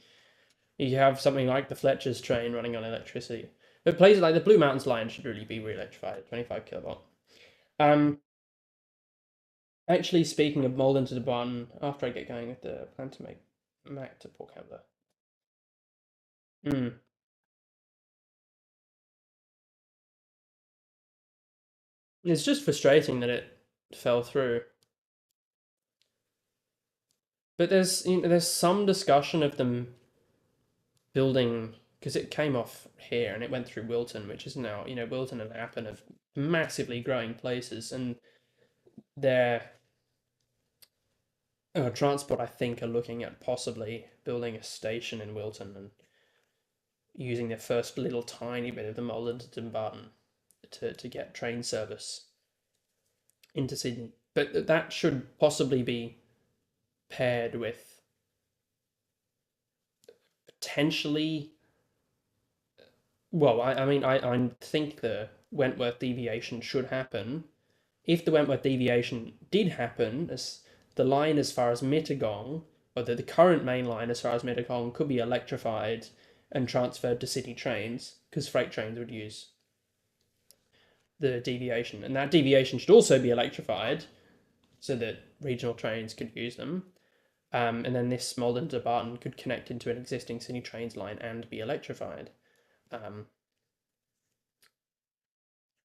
you have something like the Fletcher's train running on electricity. But places like the Blue Mountains line should really be re-electrified at 25 kilovolt. Actually, speaking of Malden to the Barn, after I get going with the plan to make Mac to Port Kembla. It's just frustrating that it fell through. But there's some discussion of them building, because it came off here and it went through Wilton, which is now, Wilton and Appin are massively growing places, and their transport, I think, are looking at possibly building a station in Wilton and using their first little tiny bit of the Malden to Dumbarton to get train service into Sydney. But that should possibly be paired with potentially. Well, I think the Wentworth deviation should happen. If the Wentworth deviation did happen, as the line as far as Mittagong, or the current main line as far as Mittagong, could be electrified and transferred to city trains, because freight trains would use the deviation. And that deviation should also be electrified so that regional trains could use them. And then this Malden to Barton could connect into an existing city trains line and be electrified.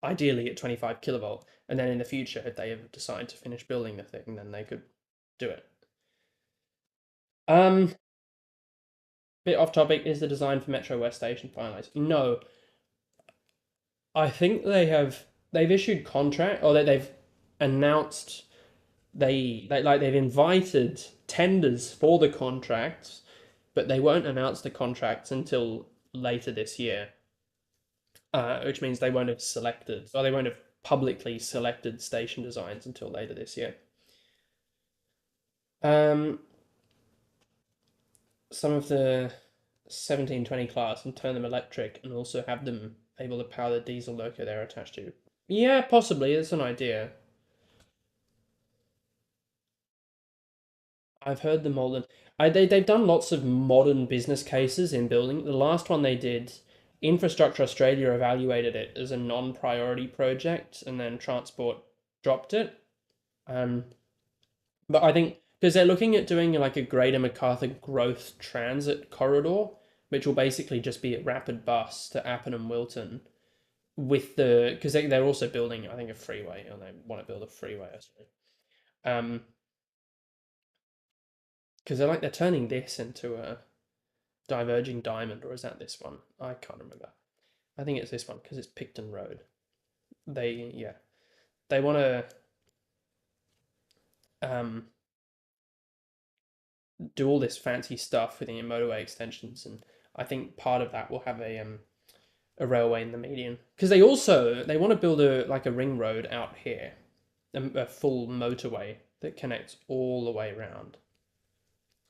ideally at 25 kilovolt. And then in the future, if they ever decide to finish building the thing, then they could do it. Bit off topic, is the design for Metro West Station finalized? No, I think they've issued contract, or they've announced they've invited tenders for the contracts, but they won't announce the contracts until later this year, which means they won't have selected, or they won't have publicly selected station designs until later this year. Some of the 1720 class and turn them electric and also have them able to power the diesel loco they're attached to. Yeah, possibly. It's an idea. I've heard the Molden. They've done lots of modern business cases in building. The last one they did, Infrastructure Australia evaluated it as a non-priority project, and then Transport dropped it. But I think because they're looking at doing like a Greater Macarthur Growth Transit corridor, which will basically just be a rapid bus to Appin and Wilton, with the because they're also building I think a freeway, or they want to build a freeway. Because they're turning this into a diverging diamond, or is that this one? I can't remember. I think it's this one because it's Picton Road. They want to do all this fancy stuff with the motorway extensions, and I think part of that will have a railway in the median, because they want to build a ring road out here, a full motorway that connects all the way around,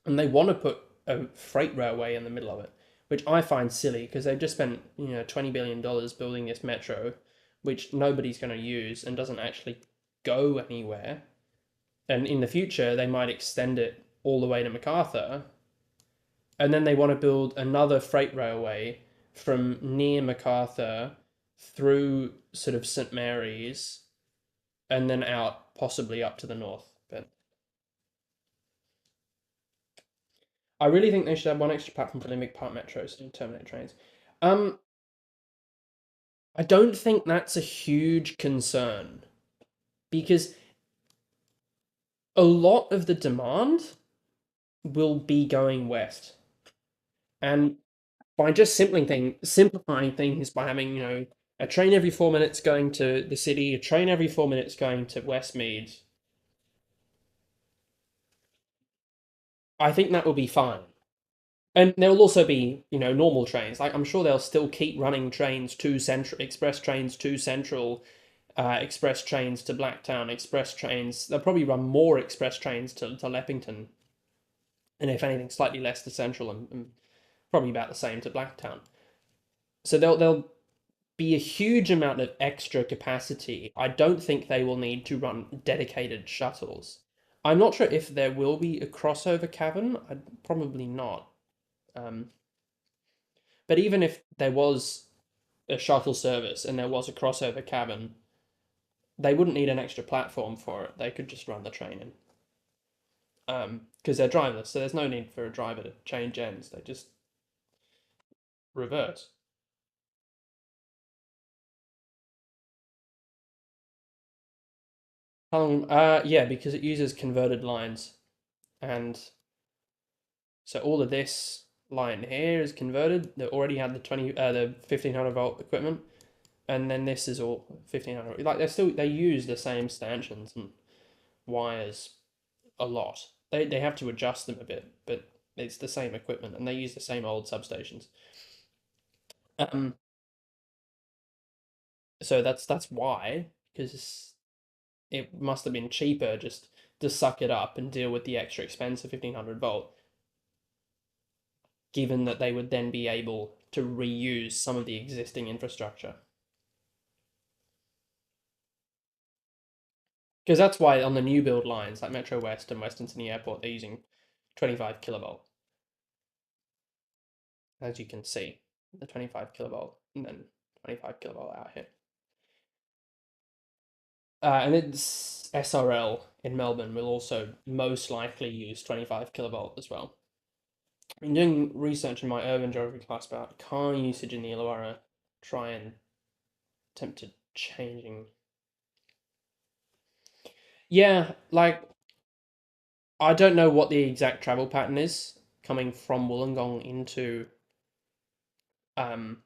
and they want to put a freight railway in the middle of it, which I find silly because they've just spent $20 billion building this metro, which nobody's going to use and doesn't actually go anywhere. And in the future, they might extend it all the way to Macarthur, and then they want to build another freight railway from near Macarthur through sort of St Mary's, and then out possibly up to the north. But I really think they should have one extra platform for Limerick Park metros and terminate trains. I don't think that's a huge concern, because a lot of the demand will be going west, and by just simplifying things by having a train every 4 minutes going to the city, a train every 4 minutes going to Westmead, I think that will be fine. And there will also be normal trains. Like I'm sure they'll still keep running trains to Central, express trains to Central, express trains to Blacktown, express trains. They'll probably run more express trains to Leppington, and if anything, slightly less to Central, and probably about the same to Blacktown. So they'll be a huge amount of extra capacity. I don't think they will need to run dedicated shuttles. I'm not sure if there will be a crossover cavern. Probably not. But even if there was a shuttle service and there was a crossover cabin, they wouldn't need an extra platform for it. They could just run the train in. Because they're driverless, so there's no need for a driver to change ends. They just reverse. Yeah, because it uses converted lines, and so all of this line here is converted. They already had the 1500-volt equipment, and then this is all 1500. Like they use the same stanchions and wires a lot. They have to adjust them a bit, but it's the same equipment, and they use the same old substations. So that's why, because it must have been cheaper just to suck it up and deal with the extra expense of 1500-volt, given that they would then be able to reuse some of the existing infrastructure. Because that's why on the new build lines like Metro West and Western Sydney Airport, they're using 25 kilovolt. As you can see, the 25 kilovolt and then 25 kilovolt out here. And it's SRL in Melbourne will also most likely use 25 kilovolt as well. I'm doing research in my urban geography class about car usage in the Illawarra, try and attempt to changing. Yeah, like I don't know what the exact travel pattern is coming from Wollongong into um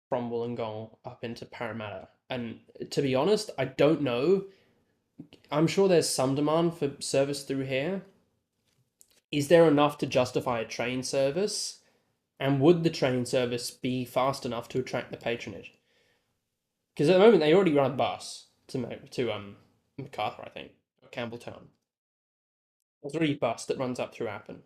from Wollongong up into Parramatta. And to be honest, I don't know. I'm sure there's some demand for service through here. Is there enough to justify a train service? And would the train service be fast enough to attract the patronage? Because at the moment they already run a bus to Macarthur, I think, or Campbelltown. There's already a bus that runs up through Appin.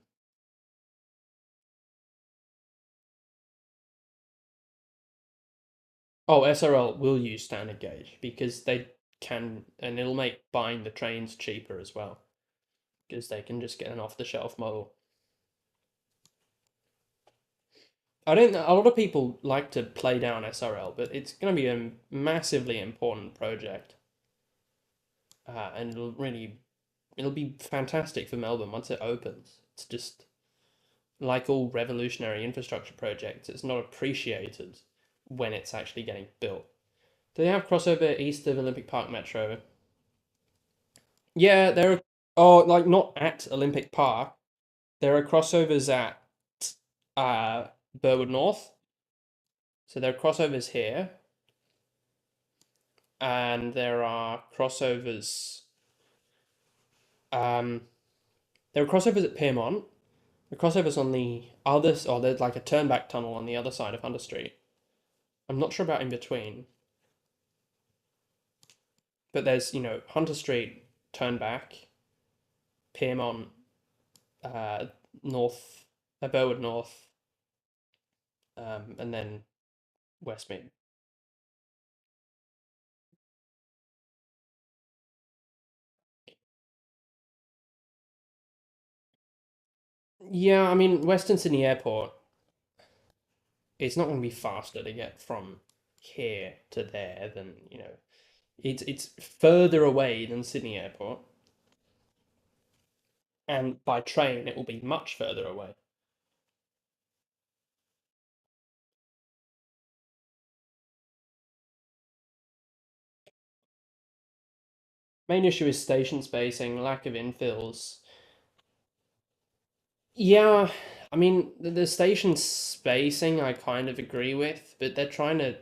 Oh, SRL will use standard gauge because they can, and it'll make buying the trains cheaper as well because they can just get an off the shelf model. I don't know. A lot of people like to play down SRL, but it's going to be a massively important project, and it'll be fantastic for Melbourne once it opens. It's just like all revolutionary infrastructure projects, it's not appreciated when it's actually getting built. Do they have crossover east of Olympic Park Metro? Yeah, there are. Oh, like not at Olympic Park. There are crossovers at Burwood North. So there are crossovers here, and there are crossovers. Um, there are crossovers at Piermont. The crossovers on the other. Oh, there's like a turnback tunnel on the other side of Hunter Street. I'm not sure about in between, but there's Hunter Street turnback, Piermont, uh, North, Burwood North, and then Westmead. Yeah, I mean Western Sydney Airport. It's not going to be faster to get from here to there than it's further away than Sydney Airport, and by train it will be much further away. Main issue is station spacing, lack of infills. Yeah, I mean the station spacing I kind of agree with, but they're trying to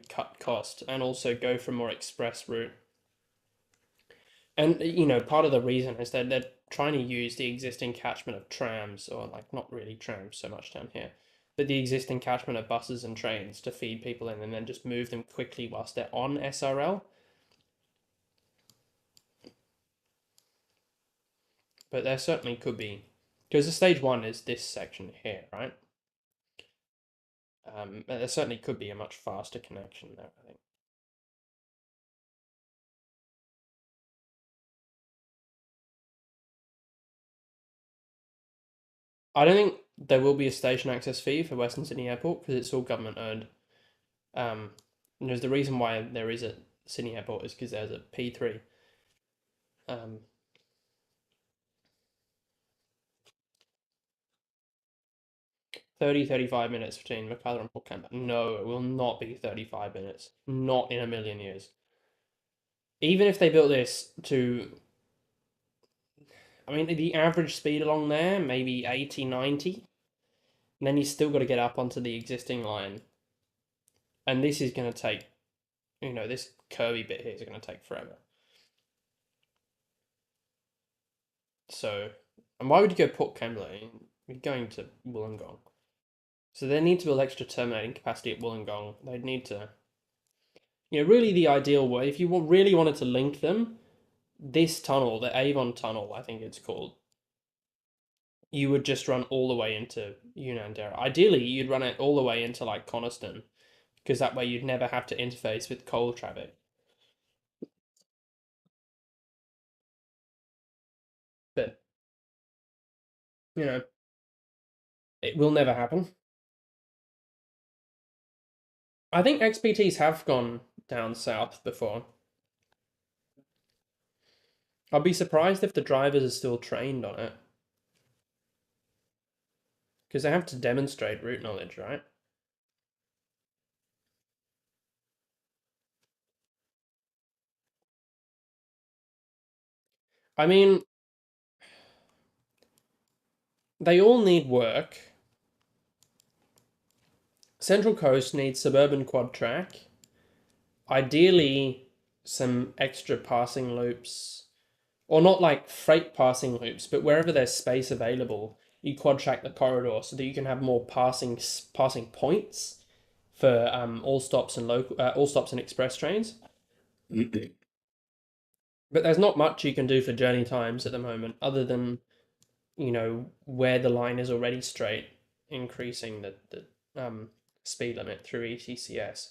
cut cost and also go for a more express route. And part of the reason is that they're trying to use the existing catchment of trams, or like not really trams so much down here, but the existing catchment of buses and trains to feed people in and then just move them quickly whilst they're on SRL. But there certainly could be, because the stage one is this section here, right? There certainly could be a much faster connection there, I think. I don't think there will be a station access fee for Western Sydney Airport because it's all government owned. And there's the reason why there is a Sydney Airport is because there's a P3. Um, 35 minutes between McLaren and Port Campbell. No, it will not be 35 minutes. Not in a million years. Even if they built this to, I mean, the average speed along there, maybe 80, 90. And then you still got to get up onto the existing line. And this is going to take, this curvy bit here is going to take forever. So, and why would you go Port Campbell? You're going to Wollongong. So they need to build extra terminating capacity at Wollongong. They'd need to, really the ideal way, if you really wanted to link them, this tunnel, the Avon Tunnel, I think it's called, you would just run all the way into Unanderra. Ideally, you'd run it all the way into like Coniston, because that way you'd never have to interface with coal traffic. But, you know, it will never happen. I think XPTs have gone down south before. I'd be surprised if the drivers are still trained on it. Because they have to demonstrate route knowledge, right? I mean, they all need work. Central Coast needs suburban quad track. Ideally, some extra passing loops, or not like freight passing loops, but wherever there's space available, you quad track the corridor so that you can have more passing points for all stops and all stops and express trains. But there's not much you can do for journey times at the moment, other than where the line is already straight, increasing the speed limit through ETCS.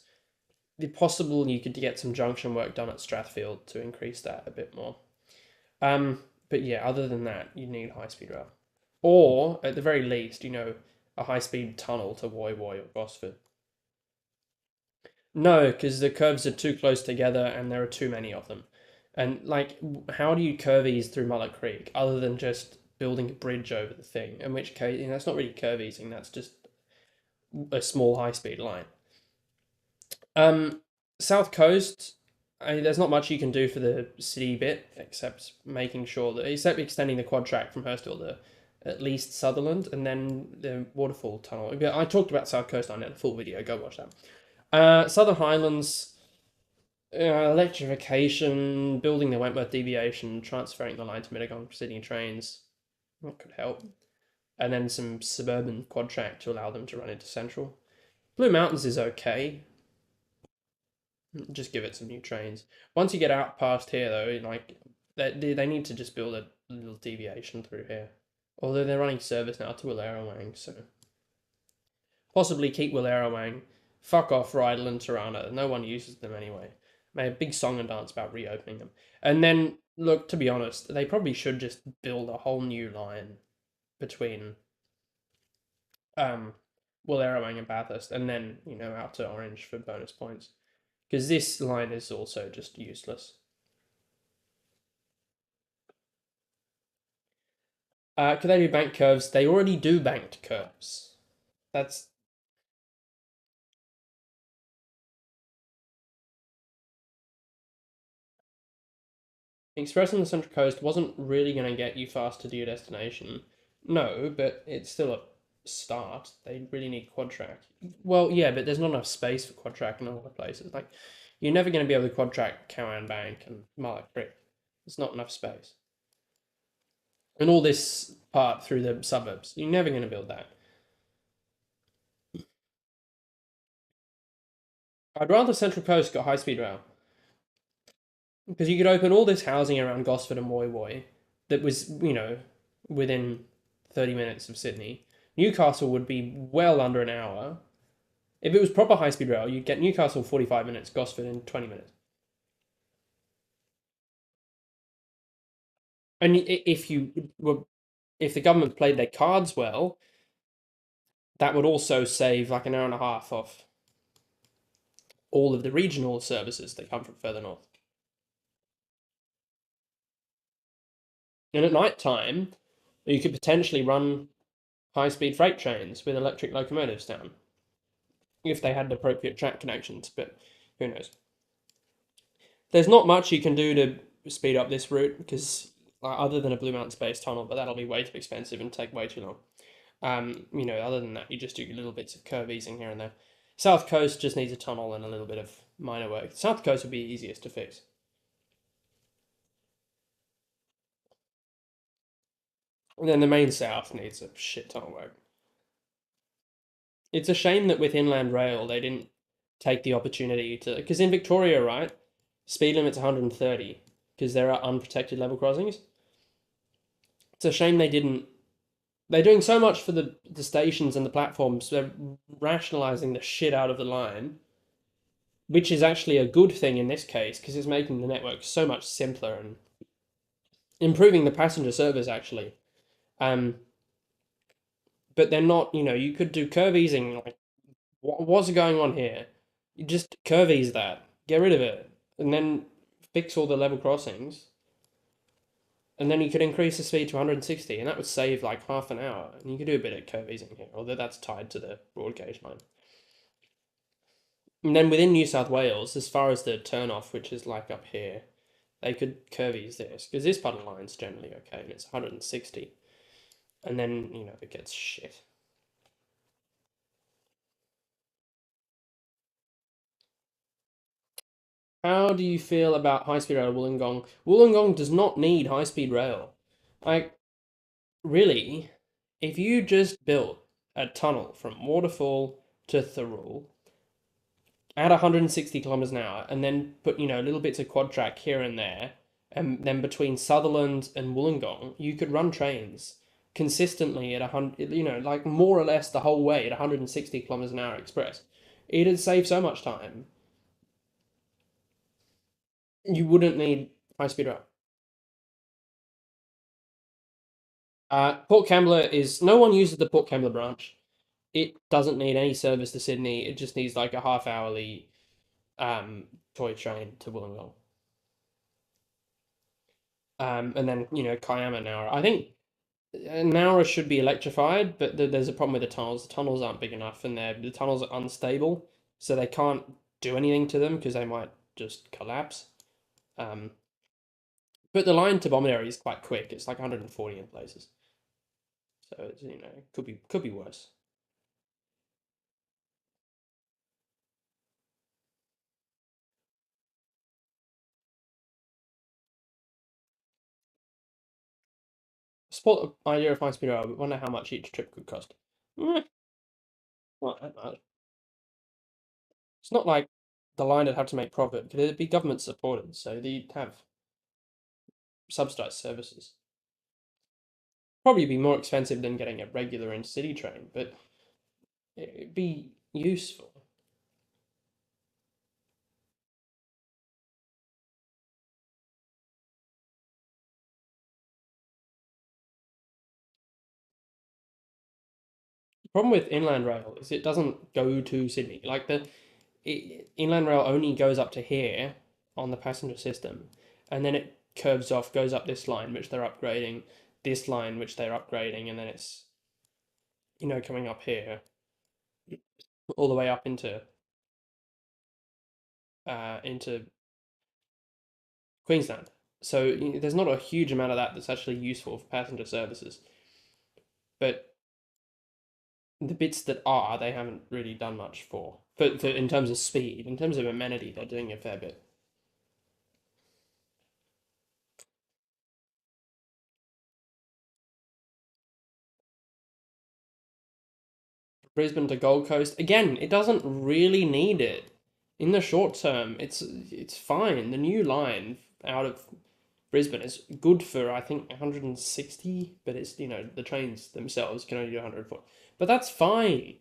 It's possible you could get some junction work done at Strathfield to increase that a bit more. But yeah, other than that, you need high speed rail, or at the very least, a high speed tunnel to Woy Woy or Gosford. No, because the curves are too close together and there are too many of them. And like, how do you curve ease through Mullet Creek other than just building a bridge over the thing? In which case, that's not really curve easing. That's just a small high speed line. South Coast, there's not much you can do for the city bit except making sure that, except extending the quad track from Hurstville to at least Sutherland, and then the waterfall tunnel. I talked about South Coast on a full video. Go watch that. Southern Highlands, electrification, building the Wentworth deviation, transferring the line to Mittagong Sydney trains. That could help. And then some suburban quad track to allow them to run into Central. Blue Mountains is okay. Just give it some new trains. Once you get out past here, though, like they need to just build a little deviation through here. Although they're running service now to Willerowang, so possibly keep Willerowang. Fuck off Rydal and Tirana. No one uses them anyway. Made a big song and dance about reopening them. And then, look, to be honest, they probably should just build a whole new line between Willerowang and Bathurst, and then out to Orange for bonus points. Because this line is also just useless. Could they do banked curves? They already do banked curves. That's Express on the Central Coast wasn't really going to get you faster to your destination. No, but it's still a start. They really need quad track. Well, yeah, but there's not enough space for quad track in a lot of places. Like, you're never going to be able to quad track Cowan Bank and Mullet Creek. There's not enough space. And all this part through the suburbs, you're never going to build that. I'd rather Central Coast got high speed rail. Because you could open all this housing around Gosford and Woy Woy that was, within 30 minutes of Sydney. Newcastle would be well under an hour. If it was proper high speed rail, you'd get Newcastle 45 minutes, Gosford in 20 minutes. And if the government played their cards well, that would also save like an hour and a half off all of the regional services that come from further north. And at night time, you could potentially run high-speed freight trains with electric locomotives down, if they had appropriate track connections, but who knows. There's not much you can do to speed up this route, because other than a Blue Mountain Space Tunnel, but that'll be way too expensive and take way too long. Other than that, you just do little bits of curve easing here and there. South Coast just needs a tunnel and a little bit of minor work. South Coast would be easiest to fix. And then the main south needs a shit ton of work. It's a shame that with Inland Rail they didn't take the opportunity to, because in Victoria, right, speed limit's 130 because there are unprotected level crossings. It's a shame they didn't. They're doing so much for the stations and the platforms. They're rationalizing the shit out of the line, which is actually a good thing in this case because it's making the network so much simpler and improving the passenger service actually. But they're not. You could do curve easing. Like, what's going on here? You just curve ease that, get rid of it, and then fix all the level crossings. And then you could increase the speed to 160, and that would save like half an hour. And you could do a bit of curve easing here, although that's tied to the broad gauge line. And then within New South Wales, as far as the turnoff, which is like up here, they could curvies this, because this part of the line's generally okay, and it's 160. And then, it gets shit. How do you feel about high-speed rail Wollongong? Wollongong does not need high-speed rail. Like, really, if you just built a tunnel from Waterfall to Thirroul at 160 kilometers an hour, and then put, little bits of quad track here and there, and then between Sutherland and Wollongong, you could run trains consistently at 100, like more or less the whole way at 160 kilometers an hour express. It'd save so much time. You wouldn't need high speed rail. Port Kembla is no one uses the Port Kembla branch. It doesn't need any service to Sydney. It just needs like a half-hourly toy train to Wollongong. And then Kiama Nowra. I think Nowra should be electrified, but there's a problem with the tunnels. The tunnels aren't big enough, and the tunnels are unstable, so they can't do anything to them because they might just collapse. But the line to Bomaderry is quite quick. It's like 140 in places, so it's, could be worse. Support the idea of high speed rail, but wonder how much each trip could cost. Eh, not that much. It's not like the line would have to make profit because it'd be government supported, so they'd have subsidized services. Probably be more expensive than getting a regular intercity train, but it'd be useful. The problem with inland rail is it doesn't go to Sydney. Like inland rail only goes up to here on the passenger system, and then it curves off, goes up this line which they're upgrading, this line which they're upgrading, and then it's coming up here all the way up into Queensland. So there's not a huge amount of that that's actually useful for passenger services, but the bits that are, they haven't really done much for. For in terms of speed, in terms of amenity, they're doing a fair bit. Brisbane to Gold Coast, again, it doesn't really need it. In the short term, it's fine. The new line out of Brisbane is good for I think 160, but it's the trains themselves can only do 104. But that's fine.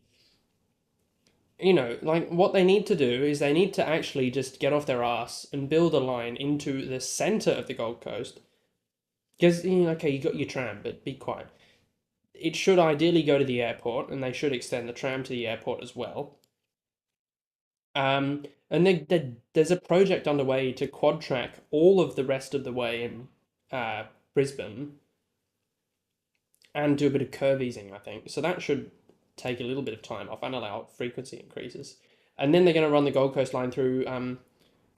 Like what they need to do is they need to actually just get off their ass and build a line into the center of the Gold Coast. Because, okay, you got your tram, but be quiet. It should ideally go to the airport, and they should extend the tram to the airport as well. And there's a project underway to quad track all of the rest of the way in Brisbane and do a bit of curve easing, I think. So that should take a little bit of time off and allow frequency increases. And then they're going to run the Gold Coast line through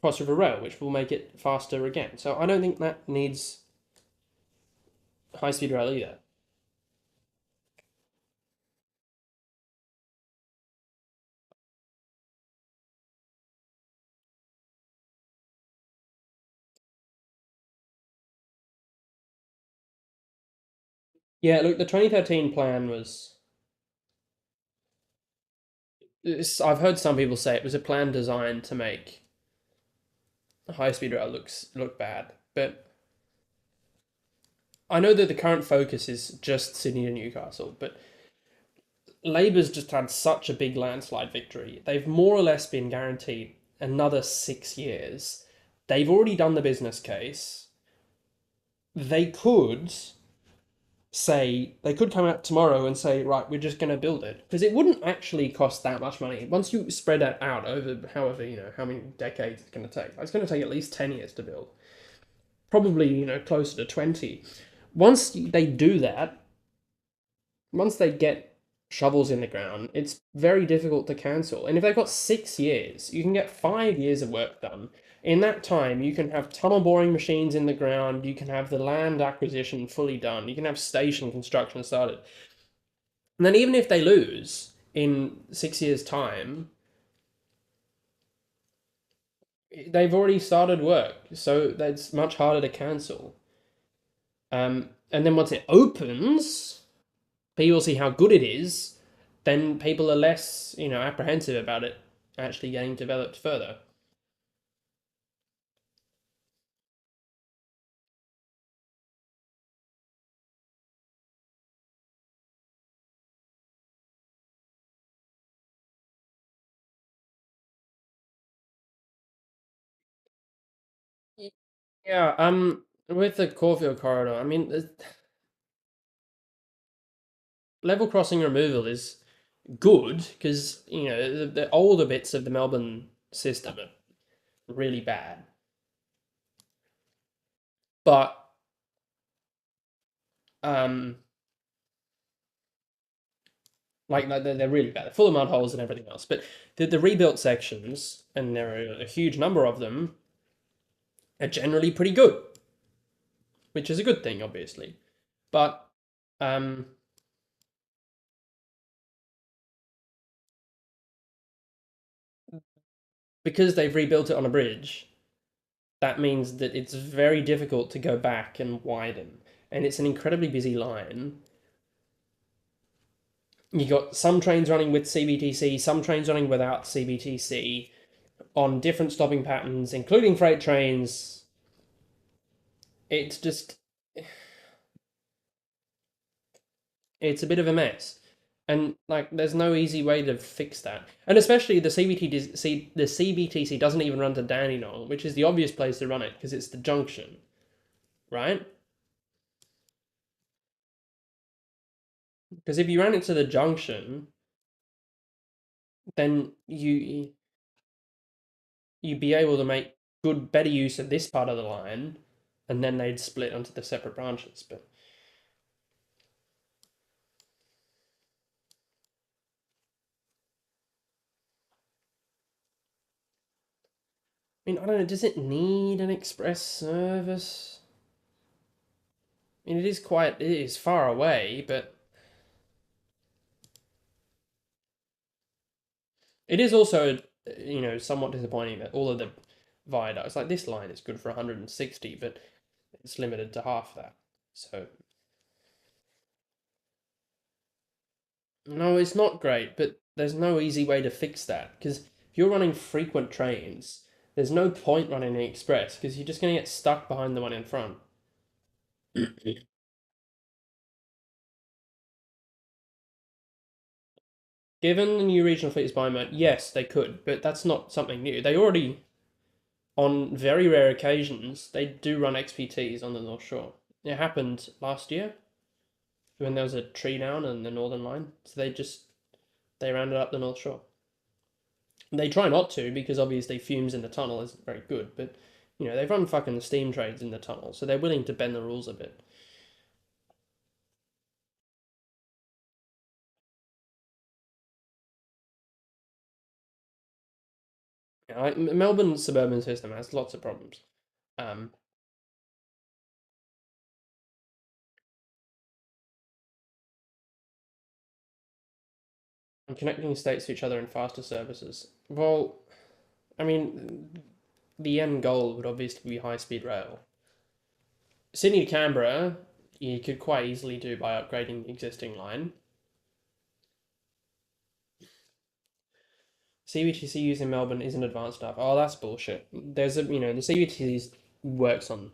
Cross River Rail, which will make it faster again. So I don't think that needs high speed rail either. Yeah, look, the 2013 plan was. I've heard some people say it was a plan designed to make high speed rail look bad, but I know that the current focus is just Sydney to Newcastle, but Labor's just had such a big landslide victory. They've more or less been guaranteed another 6 years. They've already done the business case. They could come out tomorrow and say, right, we're just going to build it, because it wouldn't actually cost that much money once you spread that out over however how many decades it's going to take. It's going to take at least 10 years to build, probably closer to 20. Once they do that, once they get shovels in the ground, it's very difficult to cancel. And if they've got 6 years, you can get 5 years of work done In that time, you can have tunnel boring machines in the ground, you can have the land acquisition fully done, you can have station construction started. And then even if they lose in 6 years' time, they've already started work, so that's much harder to cancel. And then once it opens, people see how good it is, then people are less, apprehensive about it actually getting developed further. Yeah, with the Caulfield corridor, I mean, level crossing removal is good because the older bits of the Melbourne system are really bad, but um, like they're really bad. They're full of mud holes and everything else. But the rebuilt sections, and there are a huge number of them, are generally pretty good, which is a good thing, obviously. But um, because they've rebuilt it on a bridge, that means that it's very difficult to go back and widen. And it's an incredibly busy line. You got some trains running with CBTC, some trains running without CBTC on different stopping patterns, including freight trains. It's just, it's a bit of a mess. And like, there's no easy way to fix that. And especially the CBTC doesn't even run to Dandenong, which is the obvious place to run it because it's the junction, right? Because if you ran it to the junction, then you'd be able to make better use of this part of the line, and then they'd split onto the separate branches. But I mean, I don't know. Does it need an express service? I mean, it is far away, but it is also, somewhat disappointing that all of the viaducts, like this line, is good for 160, but it's limited to half that. So no, it's not great, but there's no easy way to fix that because if you're running frequent trains, there's no point running the express because you're just going to get stuck behind the one in front. Given the new regional fleet is mode, yes, they could, but that's not something new. They already, on very rare occasions, they do run XPTs on the North Shore. It happened last year when there was a tree down in the Northern Line, so they rounded up the North Shore. They try not to because obviously fumes in the tunnel isn't very good, but they've run fucking steam trades in the tunnel, so they're willing to bend the rules a bit. Melbourne's suburban system has lots of problems. Um, and connecting states to each other in faster services. Well, I mean, the end goal would obviously be high speed rail. Sydney to Canberra, you could quite easily do by upgrading the existing line. CBTC using Melbourne isn't advanced enough. Oh, that's bullshit. There's the CBTC works on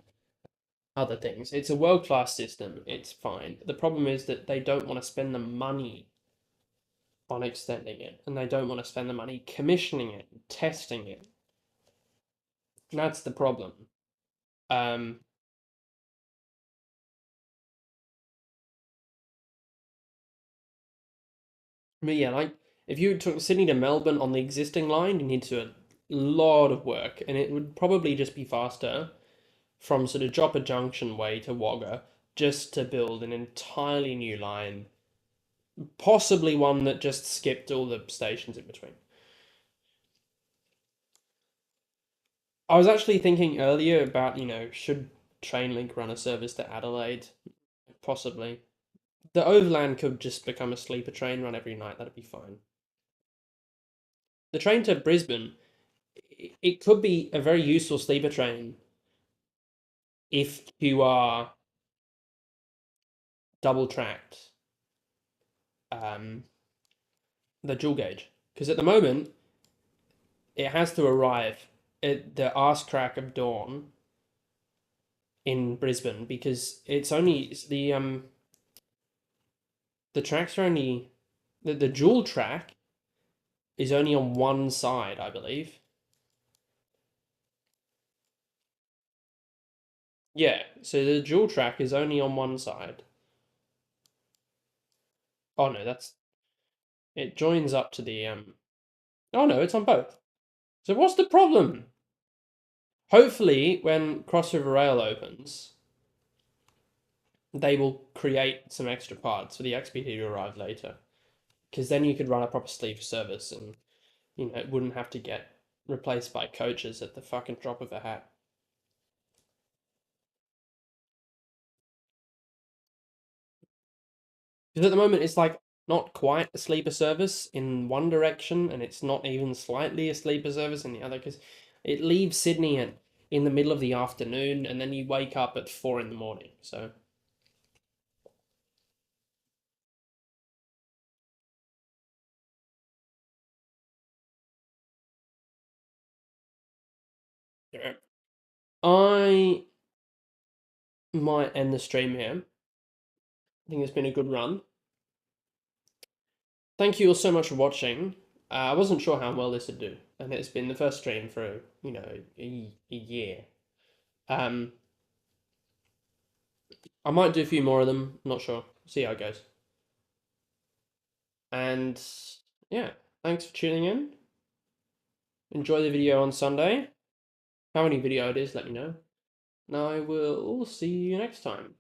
other things. It's a world class system. It's fine. The problem is that they don't want to spend the money on extending it, and they don't want to spend the money commissioning it, testing it. And that's the problem. Um, but yeah, like if you took Sydney to Melbourne on the existing line, you need to do a lot of work, and it would probably just be faster from sort of Joppa Junction way to Wagga just to build an entirely new line, possibly one that just skipped all the stations in between. I was actually thinking earlier about, should Trainlink run a service to Adelaide? Possibly. The Overland could just become a sleeper train, run every night. That'd be fine. The train to Brisbane, it could be a very useful sleeper train if you are double tracked, um, the dual gauge. Because at the moment, it has to arrive at the arse crack of dawn in Brisbane because the tracks are only the dual track is only on one side, I believe. Yeah, so the dual track is only on one side. Oh no, it joins up to the oh no, it's on both. So what's the problem? Hopefully, when Cross River Rail opens, they will create some extra parts for the XPT to arrive later. Because then you could run a proper sleeper service and, it wouldn't have to get replaced by coaches at the fucking drop of a hat. Because at the moment, it's like not quite a sleeper service in one direction, and it's not even slightly a sleeper service in the other, because it leaves Sydney in the middle of the afternoon, and then you wake up at 4 in the morning. So, yeah. I might end the stream here. I think it's been a good run. Thank you all so much for watching. I wasn't sure how well this would do, and it's been the first stream for, a year. Um, I might do a few more of them, not sure. See how it goes. And yeah, thanks for tuning in. Enjoy the video on Sunday. How many video it is, let me know. And I will see you next time.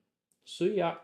See ya.